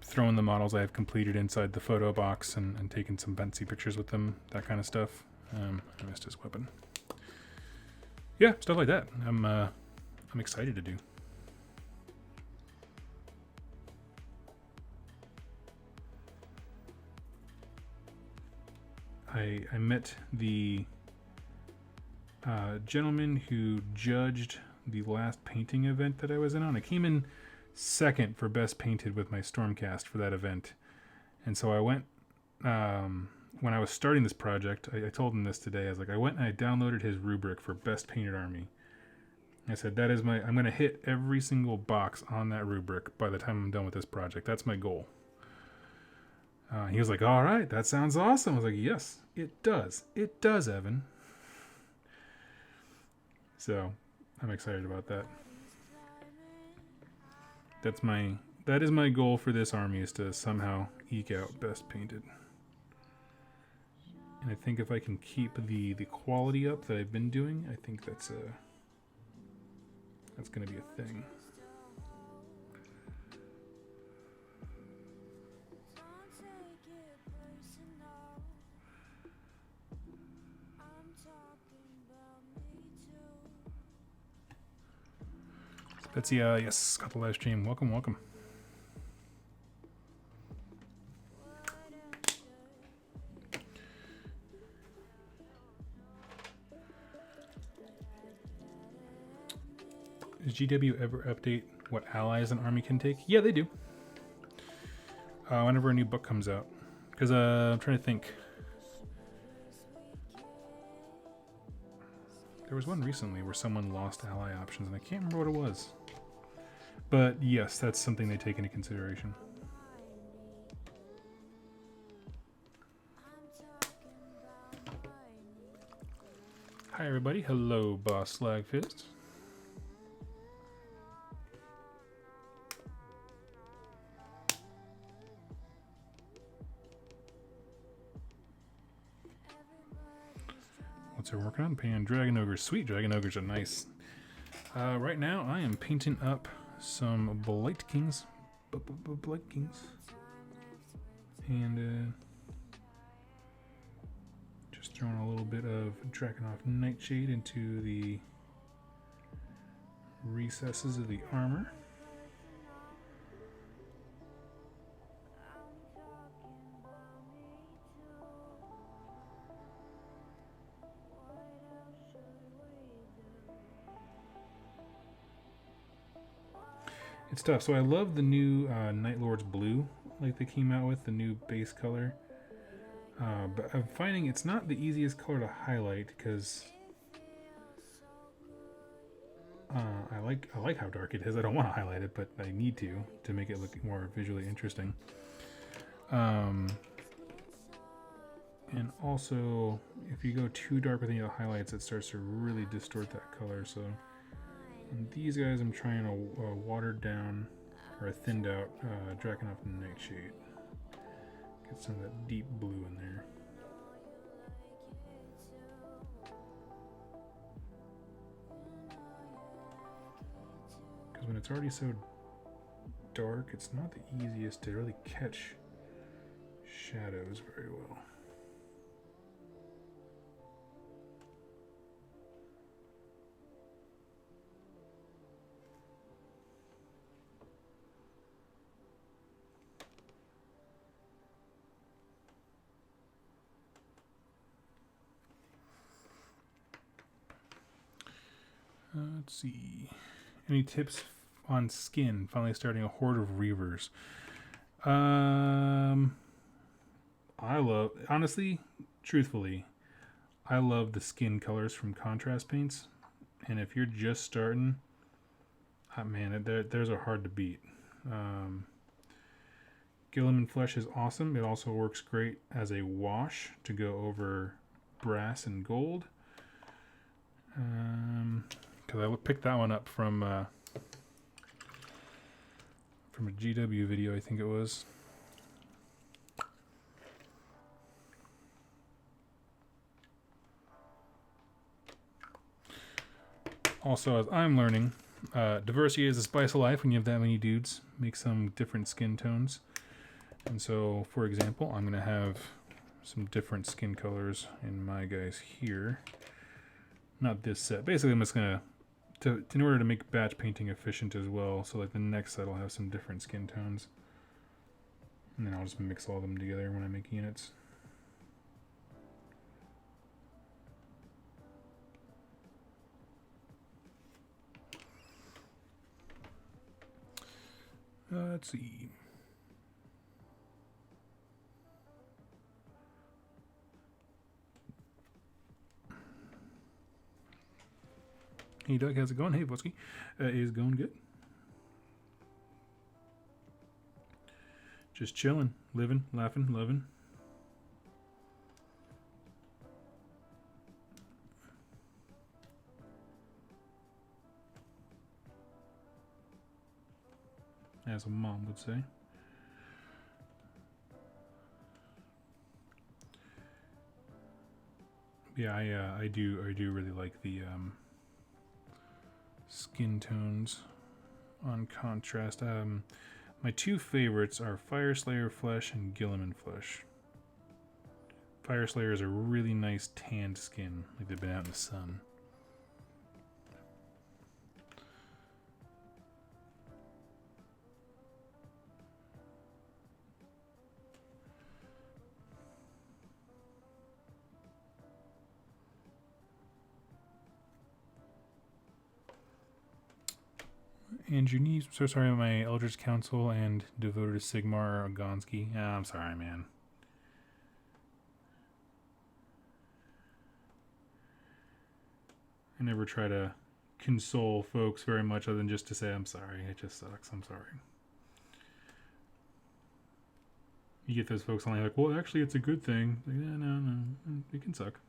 throwing the models I have completed inside the photo box and taking some fancy pictures with them, that kind of stuff. I missed his weapon. Yeah, stuff like that. I'm excited to do. I met the gentleman who judged the last painting event that I was in on. I came in second for best painted with my Stormcast for that event, and so I went. When I was starting this project, I told him this today. I was like, I went and I downloaded his rubric for best painted army. I said, I'm going to hit every single box on that rubric by the time I'm done with this project. That's my goal. He was like, all right, that sounds awesome. I was like, yes, it does. It does, Evan. So I'm excited about that. That is my goal for this army, is to somehow eke out best painted. And I think if I can keep the quality up that I've been doing, I think that's going to be a thing. Betsy, yes, got the live stream. Welcome, welcome. Does GW ever update what allies an army can take? Yeah, they do. Whenever a new book comes out. Because I'm trying to think. There was one recently where someone lost ally options, and I can't remember what it was. But yes, that's something they take into consideration. Hi everybody. Hello, Boss Slagfist. What's her working on? Painting Dragon Ogres. Sweet, Dragon Ogres are nice. Right now, I am painting up some Blightkings. Blightkings. And Just throwing a little bit of Drakenhof Nightshade into the recesses of the armor. It's tough. So I love the new Night Lord's Blue, like they came out with, the new base color. But I'm finding it's not the easiest color to highlight because I like how dark it is. I don't want to highlight it, but I need to make it look more visually interesting. And also, if you go too dark with any of the highlights, it starts to really distort that color. So. And these guys I'm trying to watered down or a thinned out Drakenhof Nightshade. Get some of that deep blue in there. Because when it's already so dark, it's not the easiest to really catch shadows very well. Let's see. Any tips on skin? Finally starting a horde of Reavers. I love, honestly, truthfully, I love the skin colors from contrast paints. And if you're just starting, man, theirs are hard to beat. Gilliman Flesh is awesome. It also works great as a wash to go over brass and gold. Because I picked that one up from a GW video, I think it was. Also, as I'm learning, diversity is the spice of life when you have that many dudes. Make some different skin tones. And so, for example, I'm going to have some different skin colors in my guys here. Not this set. Basically, I'm just going to, in order to make batch painting efficient as well, so like the next set will have some different skin tones. And then I'll just mix all of them together when I make units. Let's see. Hey Doug, how's it going? Hey Boski, it is going good. Just chilling, living, laughing, loving. As a mom would say. Yeah, I do really like the skin tones on contrast. My two favorites are Fireslayer Flesh and Gilliman Flesh. Fireslayer is a really nice tanned skin, like they've been out in the sun. And Janice, so sorry, my Eldritch Council and devoted to Sigmar Gonski. I'm sorry, man. I never try to console folks very much other than just to say I'm sorry. It just sucks. I'm sorry. You get those folks only like, well, actually, it's a good thing. Like, yeah, no, it can suck.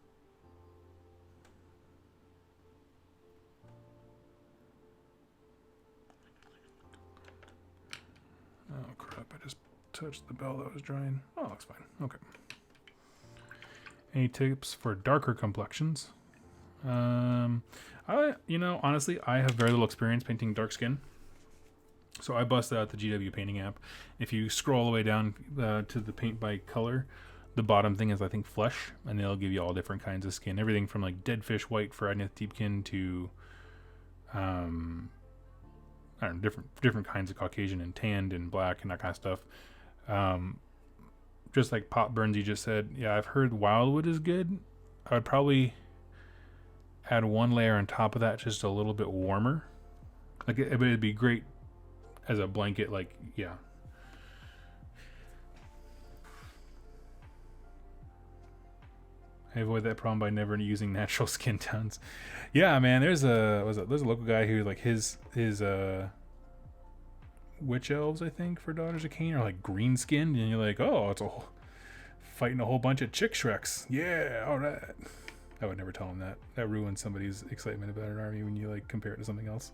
Oh crap, I just touched the bell that was drying. Oh, looks fine. Okay. Any tips for darker complexions? Honestly, I have very little experience painting dark skin. So I busted out the GW painting app. If you scroll all the way down to the paint by color, The bottom thing is, I think, flesh, and they'll give you all different kinds of skin. Everything from like dead fish white for Agnes Deepkin to I don't know, different kinds of Caucasian and tanned and black and that kind of stuff. Just like Pop Burnsy just said, yeah, I've heard Wildwood is good. I would probably add one layer on top of that, just a little bit warmer. Like it'd be great as a blanket. Like, yeah. I avoid that problem by never using natural skin tones. Yeah, man. There's a local guy who like his witch elves, I think, for Daughters of Cain are like green skinned, and you're like, oh, it's fighting a whole bunch of chick Shreks. Yeah, all right. I would never tell him that. That ruins somebody's excitement about an army when you like compare it to something else.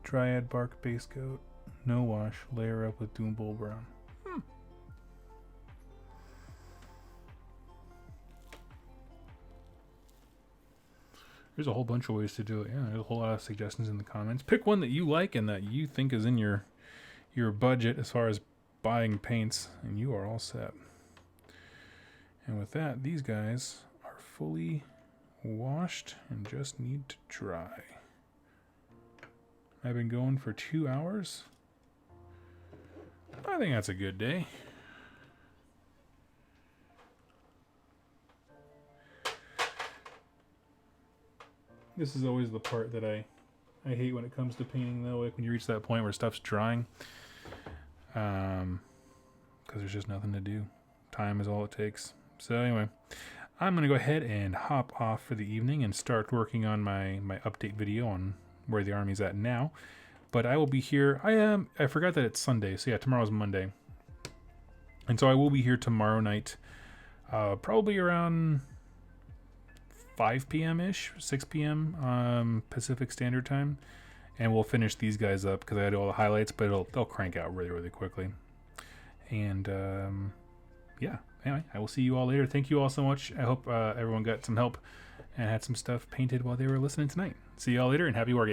Dryad bark base coat, no wash, layer up with Doom Bull Brown. There's a whole bunch of ways to do it. Yeah, there's a whole lot of suggestions in the comments. Pick one that you like and that you think is in your budget as far as buying paints, and you are all set. And with that, these guys are fully washed and just need to dry. I've been going for 2 hours. I think that's a good day. This is always the part that I hate when it comes to painting, though, like when you reach that point where stuff's drying. Because there's just nothing to do. Time is all it takes. So anyway, I'm going to go ahead and hop off for the evening and start working on my update video on where the army's at now. But I will be here. I forgot that it's Sunday, so yeah, tomorrow's Monday. And so I will be here tomorrow night, probably around 5 p.m.-ish, 6 p.m. Pacific Standard Time. And we'll finish these guys up because I got to do all the highlights, but they'll crank out really, really quickly. And yeah, anyway, I will see you all later. Thank you all so much. I hope everyone got some help and had some stuff painted while they were listening tonight. See you all later, and happy wargaming.